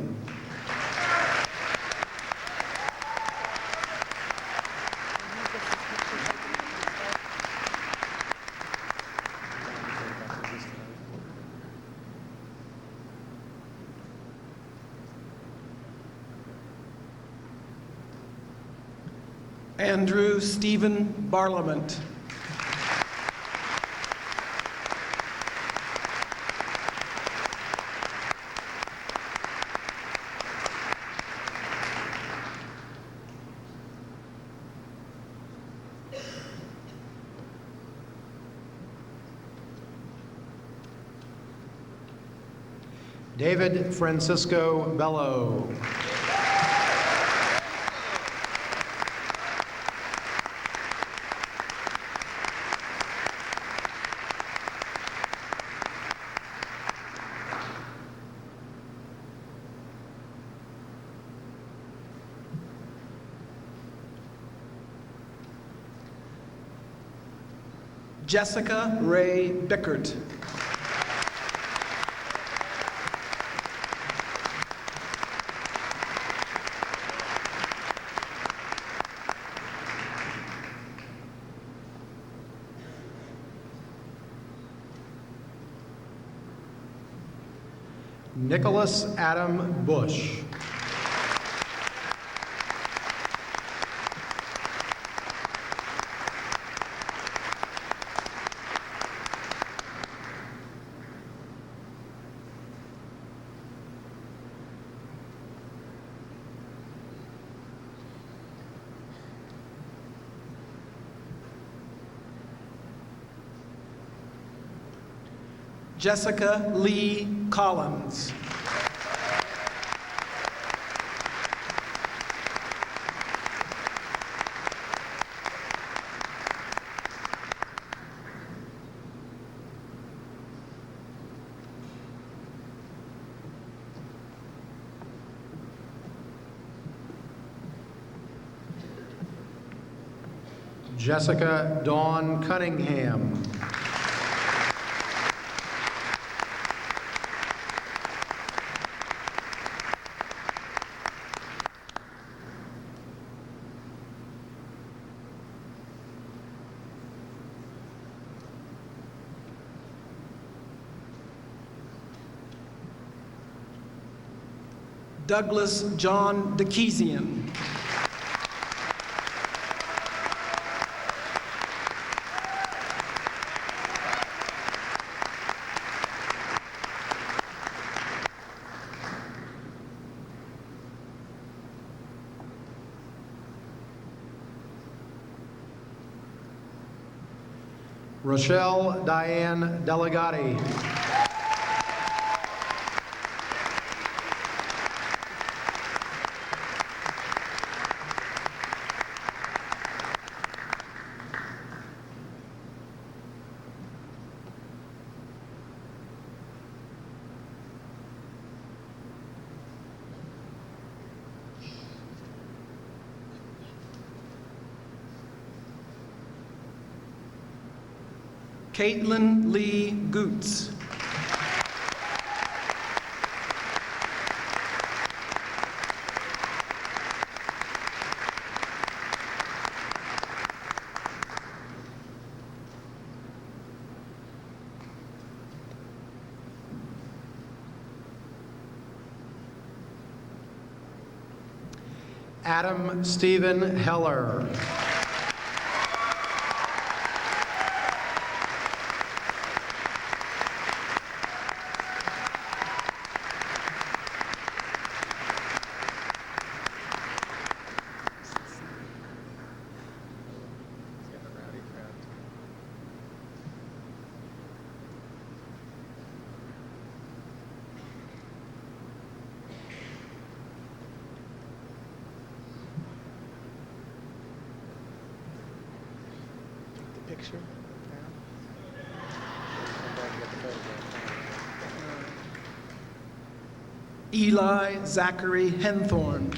Andrew Stephen Barlament. David Francisco Bello. Jessica Ray Bickert. Nicholas Adam Bush. Jessica Lee Collins. Jessica Dawn Cunningham. Douglas John DeKezian. Rochelle Diane Delegati. Caitlin Lee Goots. Adam Stephen Heller. Picture. Eli Zachary Henthorn.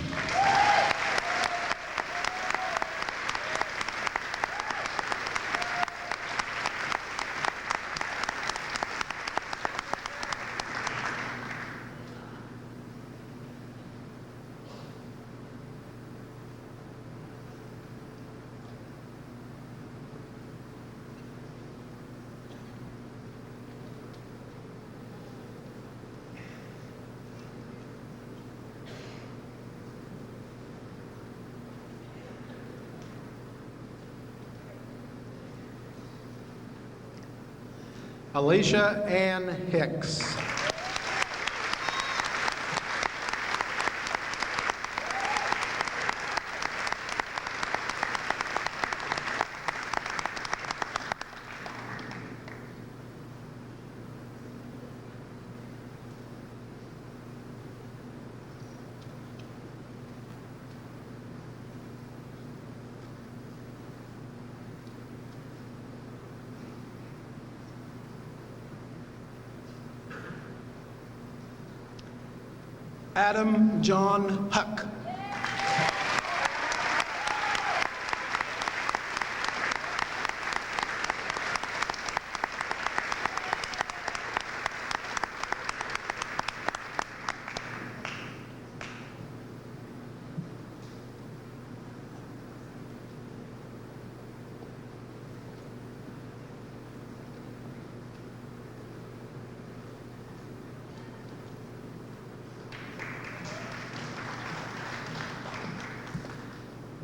Alicia Ann Hicks. Adam John Huck.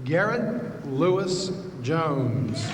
Garrett Lewis Jones.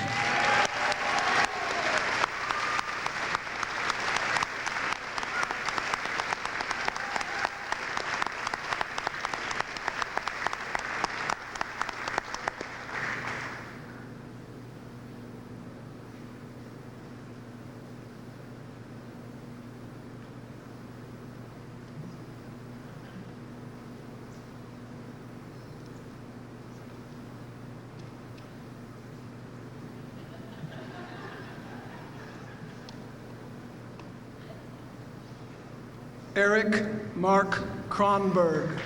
Eric Mark Kronberg.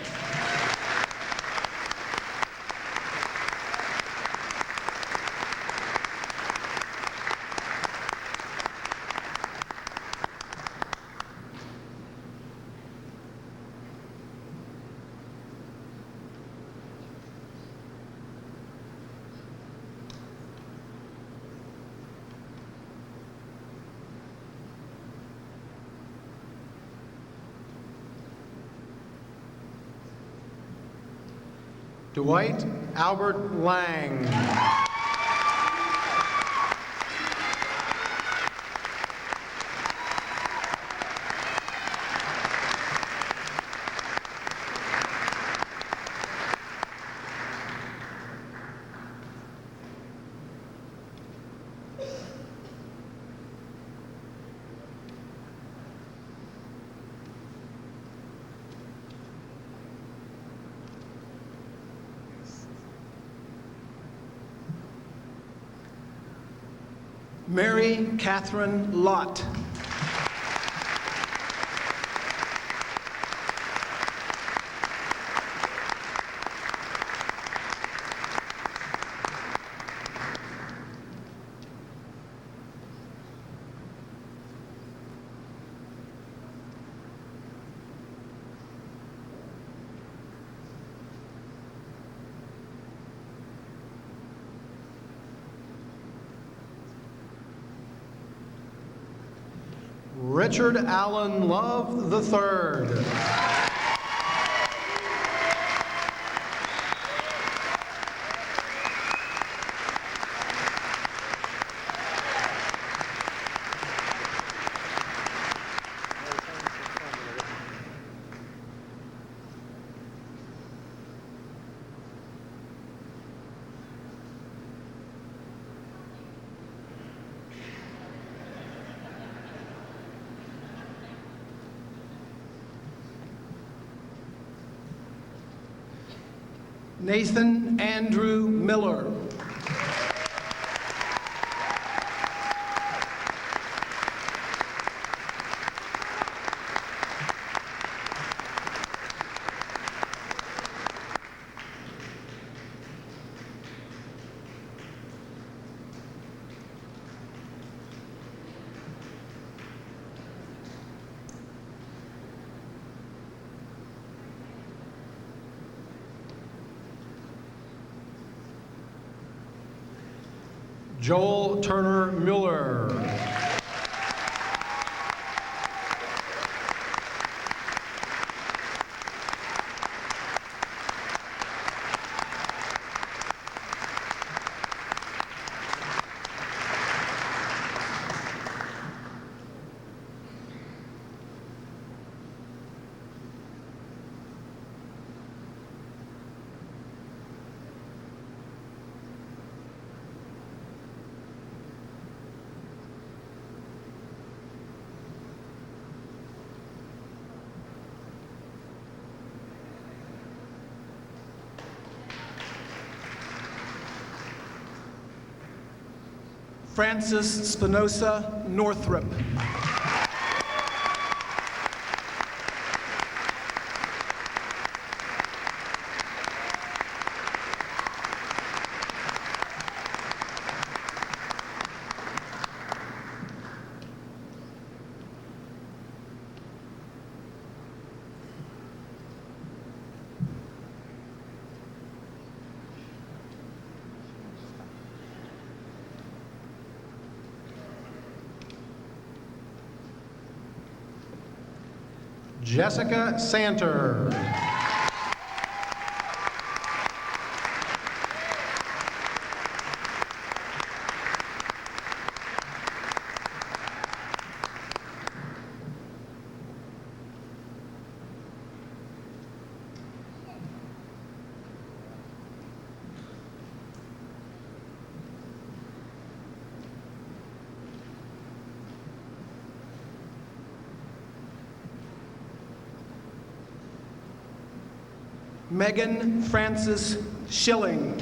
Dwight Albert Lang. Mary Catherine Lott. Richard Allen Love III. Nathan Andrew Miller. Joel Turner Mueller. Francis Spinoza Northrop. Jessica Santer. Megan Frances Schilling.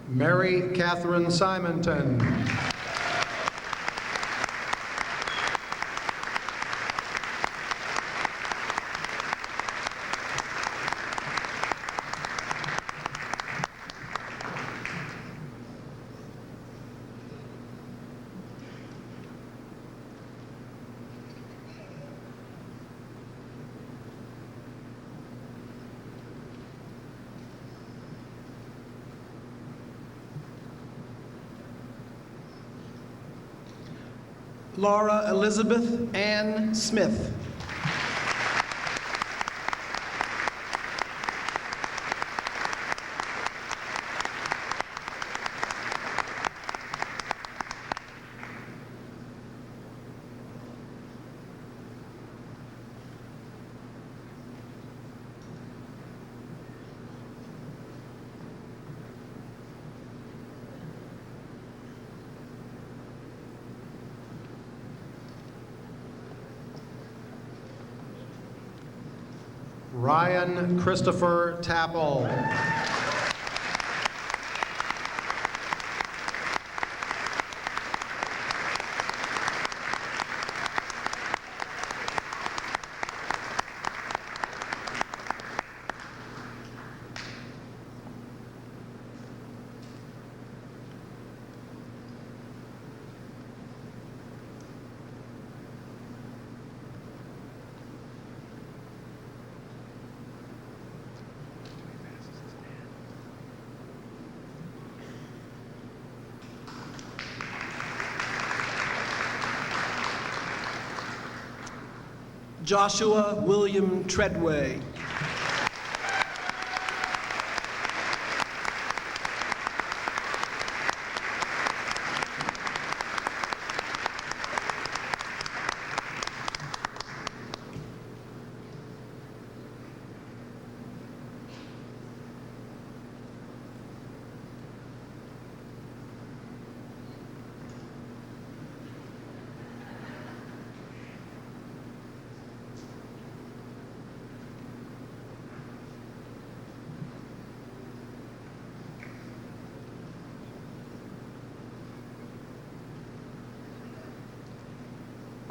Mary Catherine Simonton. Laura Elizabeth Ann Smith. Ryan Christopher Tapple. Joshua William Treadway.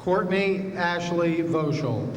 Courtney Ashley Voschel.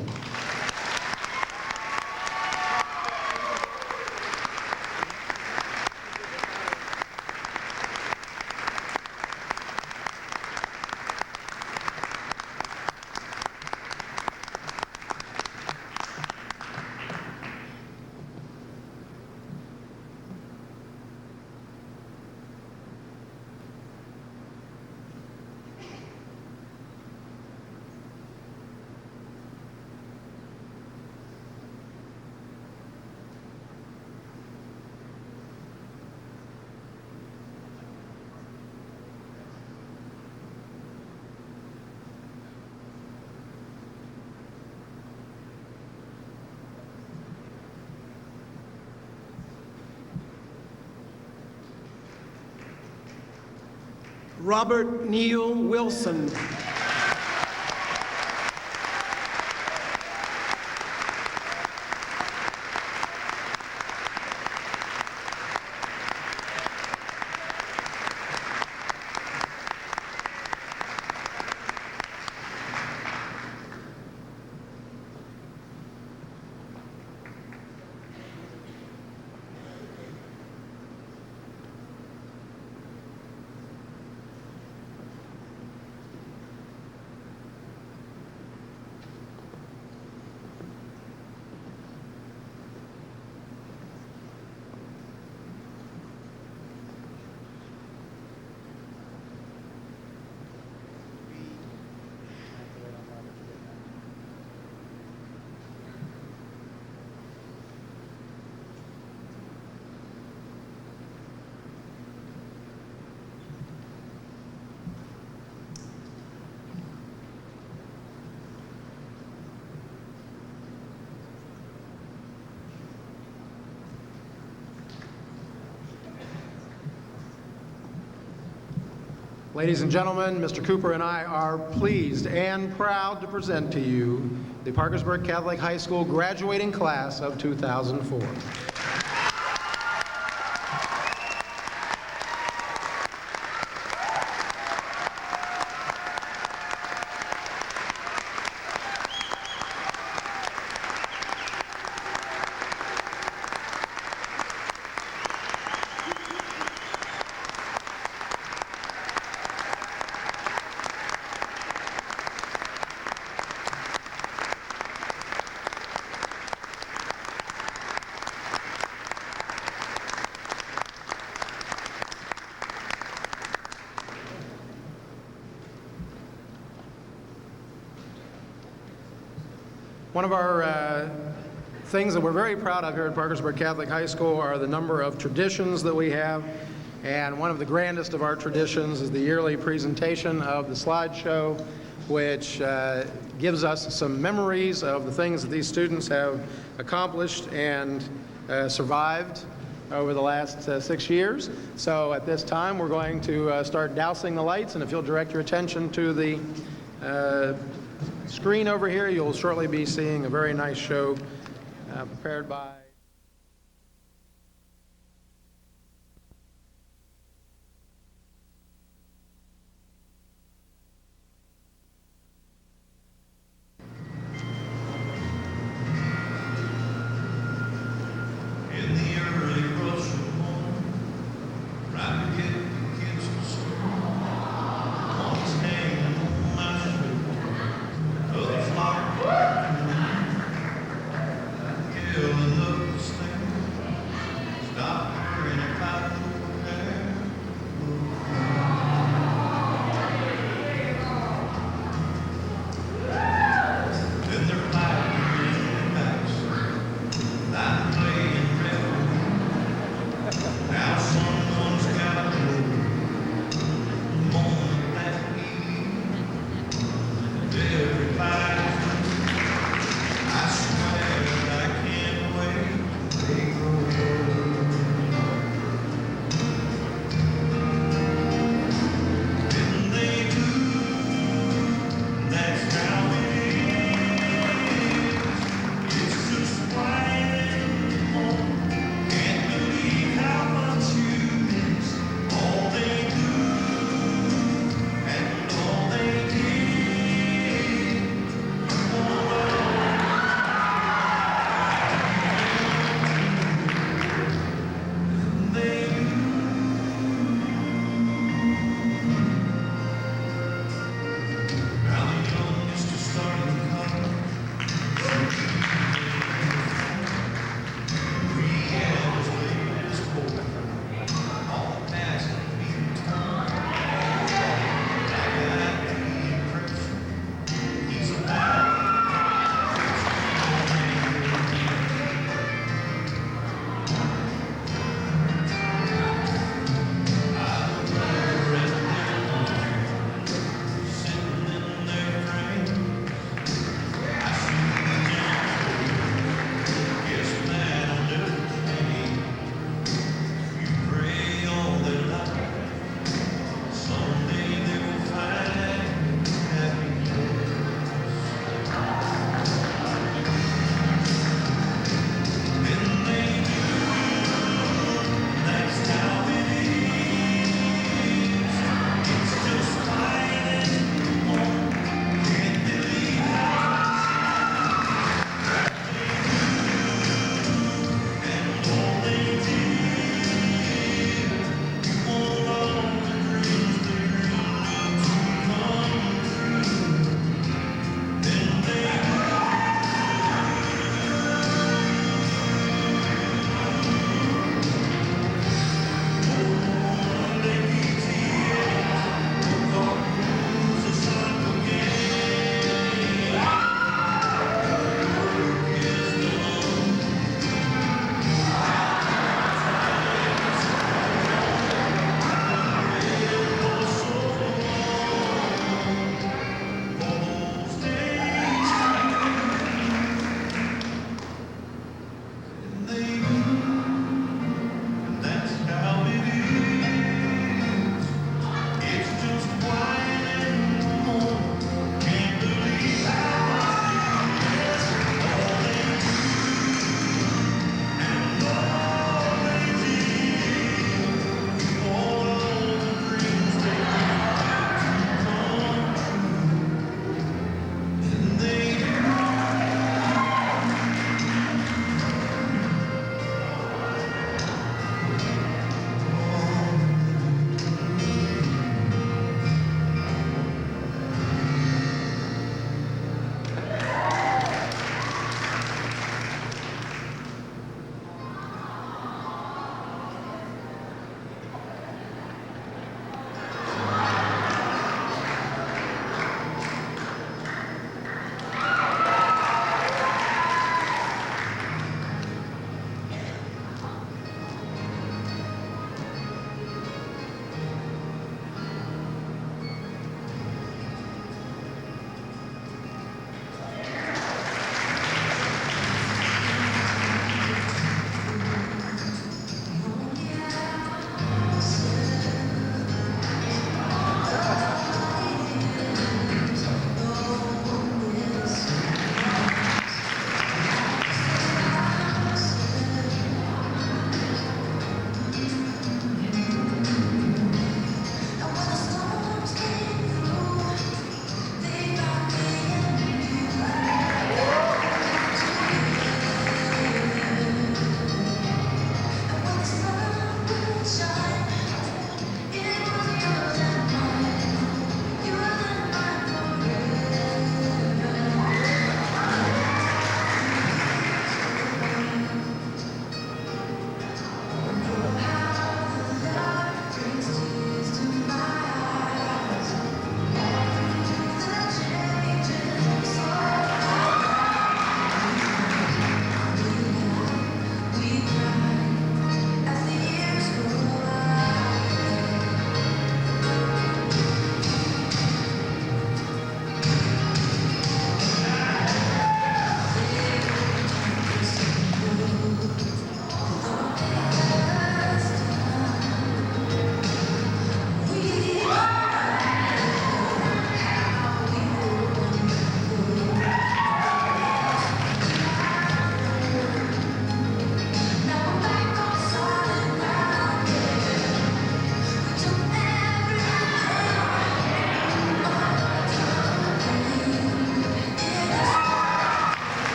Robert Neal Wilson. Ladies and gentlemen, Mr. Cooper and I are pleased and proud to present to you the Parkersburg Catholic High School graduating class of 2004. One of our things that we're very proud of here at Parkersburg Catholic High School are the number of traditions that we have. And one of the grandest of our traditions is the yearly presentation of the slideshow, which gives us some memories of the things that these students have accomplished and survived over the last 6 years. So at this time, we're going to start dousing the lights, and if you'll direct your attention to the screen over here, you'll shortly be seeing a very nice show prepared by in the early rush of morning, trying to get the kids to school. One staying on my shoulder, others locked in the kill and the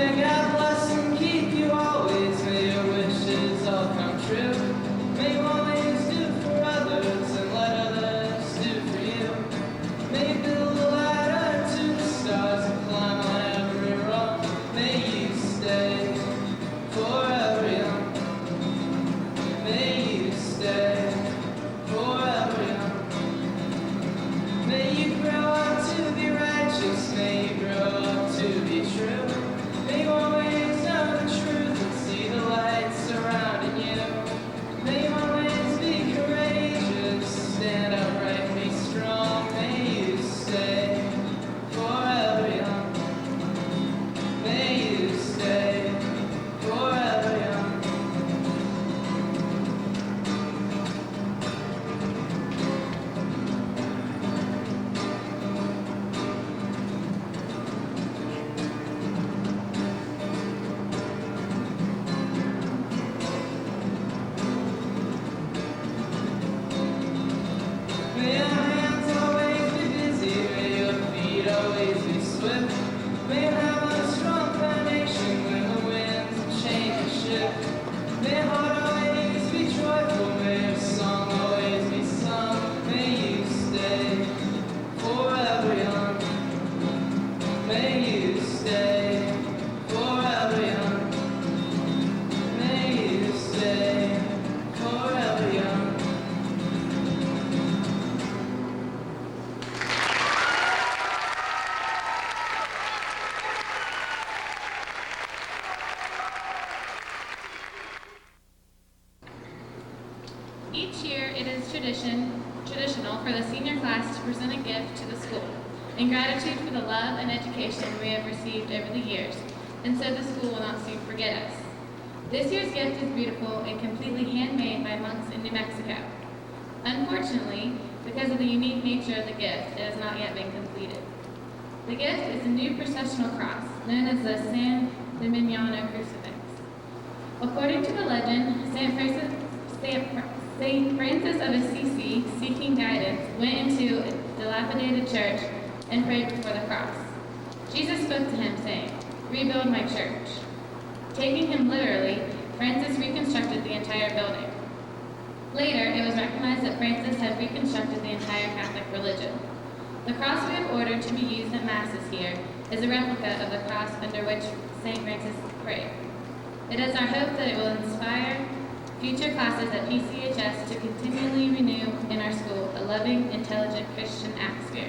May God bless and keep you always. May your wishes all come true. May you always do for others and let others do for you. May you build a ladder to the stars and climb on every rung. May you stay forever young. May you stay forever young. May you grow up to be righteous. May you grow up to be true. May you always know the truth and see the light surrounding you. May you always be courageous, stand upright, be strong. May you stay forever young. May you stay forever young. May your hands always be busy, may your feet always be swift. May you have a strong foundation when the winds of change shift. May your heart always be joyful, may your song always be sung. May you stay forever young. May you stay forever young. May you stay forever young. Each year, it is traditional for the senior class to present a gift to the school in gratitude for the love and education we have received over the years, and so the school will not soon forget us. This year's gift is beautiful and completely handmade by monks in New Mexico. Unfortunately, because of the unique nature of the gift, it has not yet been completed. The gift is a new processional cross, known as the San Dimiano Crucifix. According to the legend, Saint Francis of Assisi, seeking guidance, went into a dilapidated church and prayed before the cross. Jesus spoke to him, saying, "Rebuild my church." Taking him literally, Francis reconstructed the entire building. Later, it was recognized that Francis had reconstructed the entire Catholic religion. The cross we have ordered to be used at Masses here is a replica of the cross under which St. Francis prayed. It is our hope that it will inspire future classes at PCHS to continually renew in our school a loving, intelligent Christian atmosphere.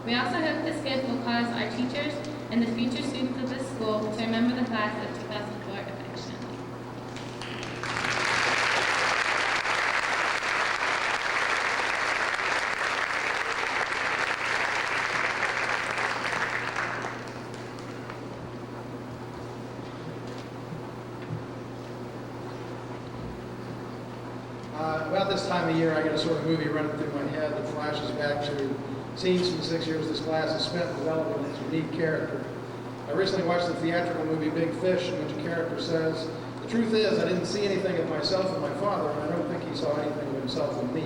We also hope this gift will cause our teachers and the future students of this school to remember the class of 2004 affectionately. About this time of year, I get a sort of movie running through my head that flashes back to scenes from the 6 years this class has spent developing its unique character. I recently watched the theatrical movie Big Fish, in which a character says, "The truth is, I didn't see anything of myself in my father, and I don't think he saw anything of himself in me."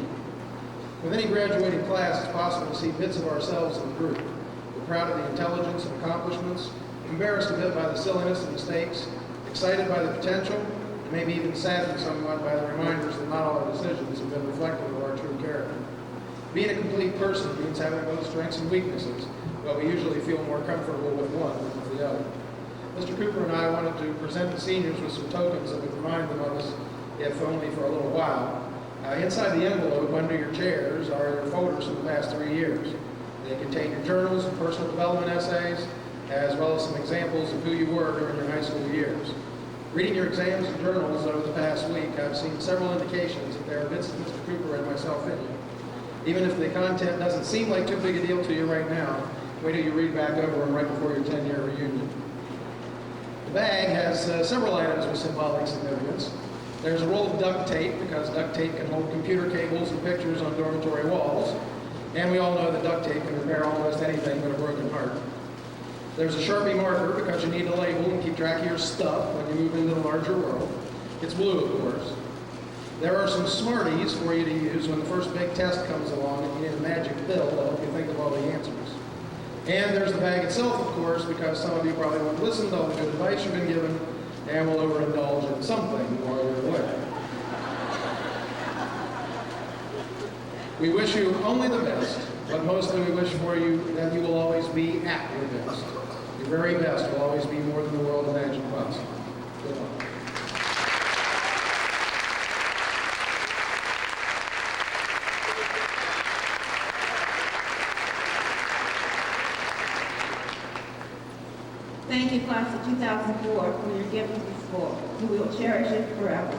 With any graduating class, it's possible to see bits of ourselves in the group. We're proud of the intelligence and accomplishments, embarrassed a bit by the silliness and mistakes, excited by the potential, and maybe even saddened somewhat by the reminders that not all our decisions have been reflective of our true character. Being a complete person means having both strengths and weaknesses, but we usually feel more comfortable with one than with the other. Mr. Cooper and I wanted to present the seniors with some tokens that would remind them of us, if only for a little while. Inside the envelope under your chairs are your folders from the past 3 years. They contain your journals and personal development essays, as well as some examples of who you were during your high school years. Reading your exams and journals over the past week, I've seen several indications that there are bits of Mr. Cooper and myself in you. Even if the content doesn't seem like too big a deal to you right now, wait till you read back over them right before your 10-year reunion. The bag has several items with symbolic significance. There's a roll of duct tape, because duct tape can hold computer cables and pictures on dormitory walls. And we all know that duct tape can repair almost anything but a broken heart. There's a Sharpie marker, because you need to label and keep track of your stuff when you move into the larger world. It's blue, of course. There are some Smarties for you to use when the first big test comes along and you need a magic pill to help you think of all the answers. And there's the bag itself, of course, because some of you probably won't listen to all the good advice you've been given and will overindulge in something while you're away. We wish you only the best, but mostly we wish for you that you will always be at your best. Your very best will always be more than the world imagined possible. Good luck. Thank you, class of 2004, for your gift to the school. We will cherish it forever.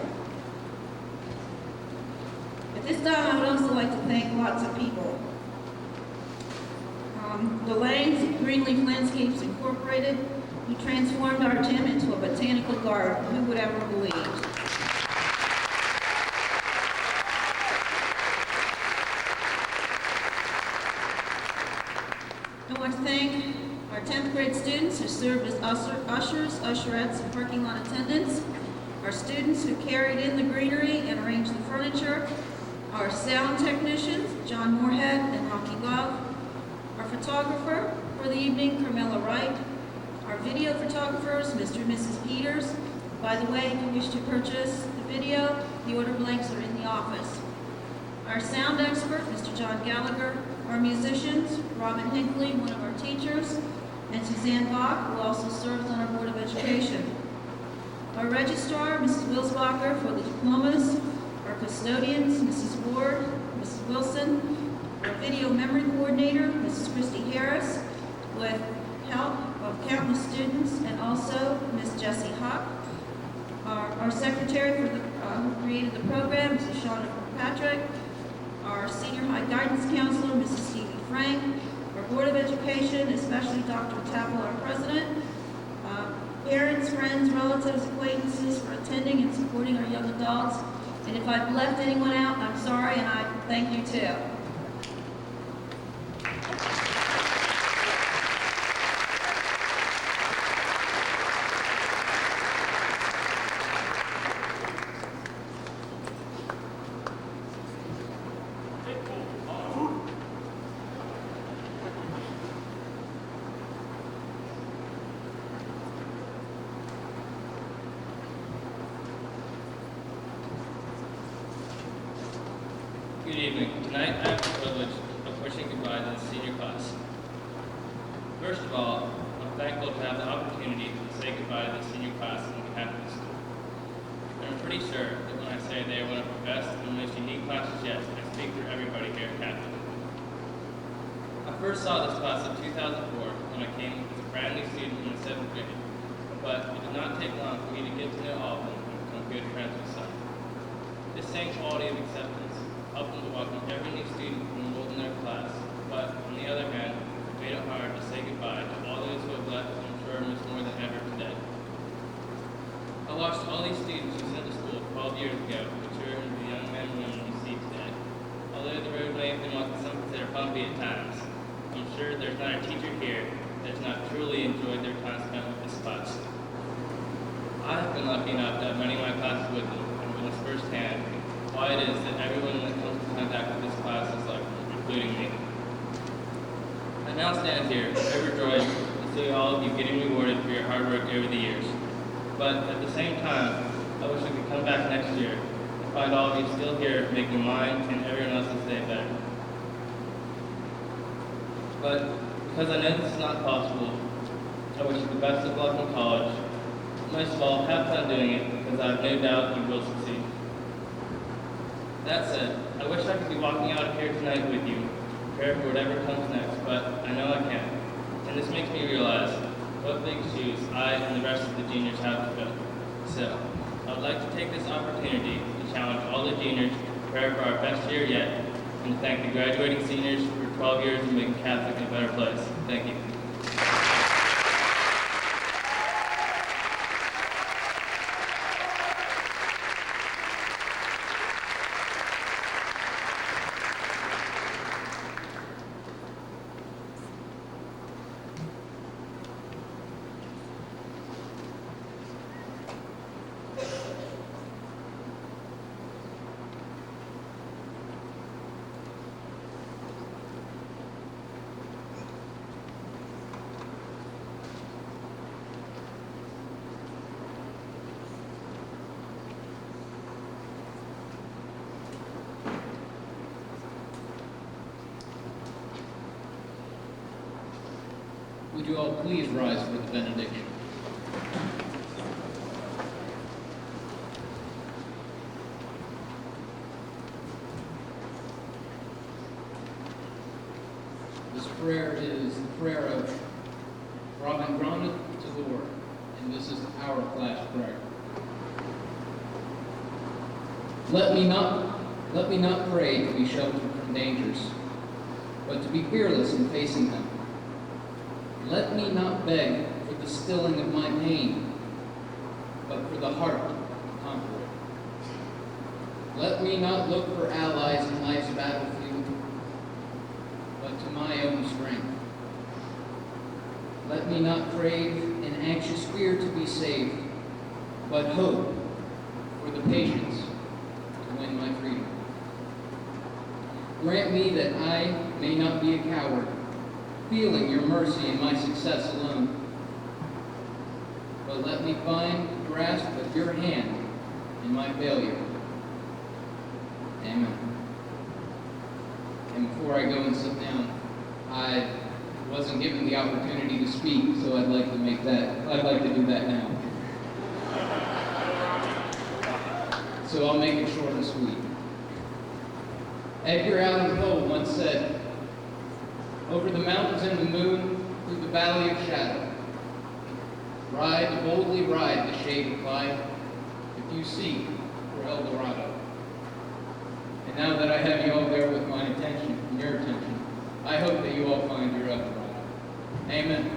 At this time, I would also like to thank lots of people. The Langs Greenleaf Landscapes Incorporated, who transformed our gym into a botanical garden. Who would ever believe? I want to thank our 10th grade students who served as ushers, usherettes, and parking lot attendants, our students who carried in the greenery and arranged the furniture, our sound technicians, John Moorhead and Rocky Love, our photographer for the evening, Carmela Wright, our video photographers, Mr. and Mrs. Peters. By the way, if you wish to purchase the video, the order blanks are in the office. Our sound expert, Mr. John Gallagher, our musicians, Robin Hinckley, one of our teachers, and Suzanne Bach, who also serves on our Board of Education. Our registrar, Mrs. Wilsbacher, for the diplomas, our custodians, Mrs. Ward, Mrs. Wilson, our video memory coordinator, Mrs. Christy Harris, with help of countless students, and also Ms. Jessie Huck. Our secretary for the, who created the program, Mrs. Shauna Patrick. Our senior high guidance counselor, Mrs. Stevie Frank. Our Board of Education, especially Dr. Tappel, our president. Parents, friends, relatives, acquaintances for attending and supporting our young adults. And if I've left anyone out, I'm sorry, and I thank you too. Good evening. Tonight I have the privilege of wishing goodbye to the senior class. First of all, I'm thankful to have the opportunity to say goodbye to the senior class on behalf of the school. And I'm pretty sure that when I say they are one of the best and most unique classes yet, I speak for everybody here at Catholic. I first saw this class in 2004 when I came as a brand new student in the 7th grade, but it did not take long for me to get to know all of them and become good friends with some. This same quality of acceptance helped them to welcome every new student who enrolled in their class, but on the other hand, it made it hard to say goodbye to all those who have left and I'm sure miss more than ever today. I watched all these students who sent to school 12 years ago mature into the young men and women you see today. Although the road may have been what some consider bumpy at times, I'm sure there's not a teacher here that has not truly enjoyed their time spent with this class. I have been lucky enough to have many of my classes with them and witness firsthand why it is that everyone that comes in contact with this class is like them, including me. I now stand here, overjoyed to see all of you getting rewarded for your hard work over the years. But at the same time, I wish I could come back next year and find all of you still here making mine and everyone else's day better. But because I know this is not possible, I wish you the best of luck in college. Most of all, have fun doing it, because I have no doubt you will succeed. That said, I wish I could be walking out of here tonight with you, prepared for whatever comes next, but I know I can't. And this makes me realize what big shoes I and the rest of the juniors have to fill. So, I would like to take this opportunity to challenge all the juniors to prepare for our best year yet, and to thank the graduating seniors for 12 years of making Catholic a better place. Thank you. you all please rise for the benediction? This prayer is the prayer of Robin Granda to the Lord, and this is our class prayer. Let me not pray to be sheltered from dangers, but to be fearless in facing them. Let me not beg for the stilling of my pain, but for the heart to conquer it. Let me not look for allies in life's battlefield, but to my own strength. Let me not crave an anxious fear to be saved, but hope for the patience to win my freedom. Grant me that I may not be a coward, feeling your mercy in my success alone, but let me find the grasp of your hand in my failure. Amen. And before I go and sit down, I wasn't given the opportunity to speak, so I'd like to do that now. So I'll make it short and sweet. Edgar Allan Poe once said, "Over the mountains and the moon, through the valley of shadow, ride, boldly ride the shade of light, if you seek for El Dorado." And now that I have you all there with my attention and your attention, I hope that you all find your El Dorado. Amen.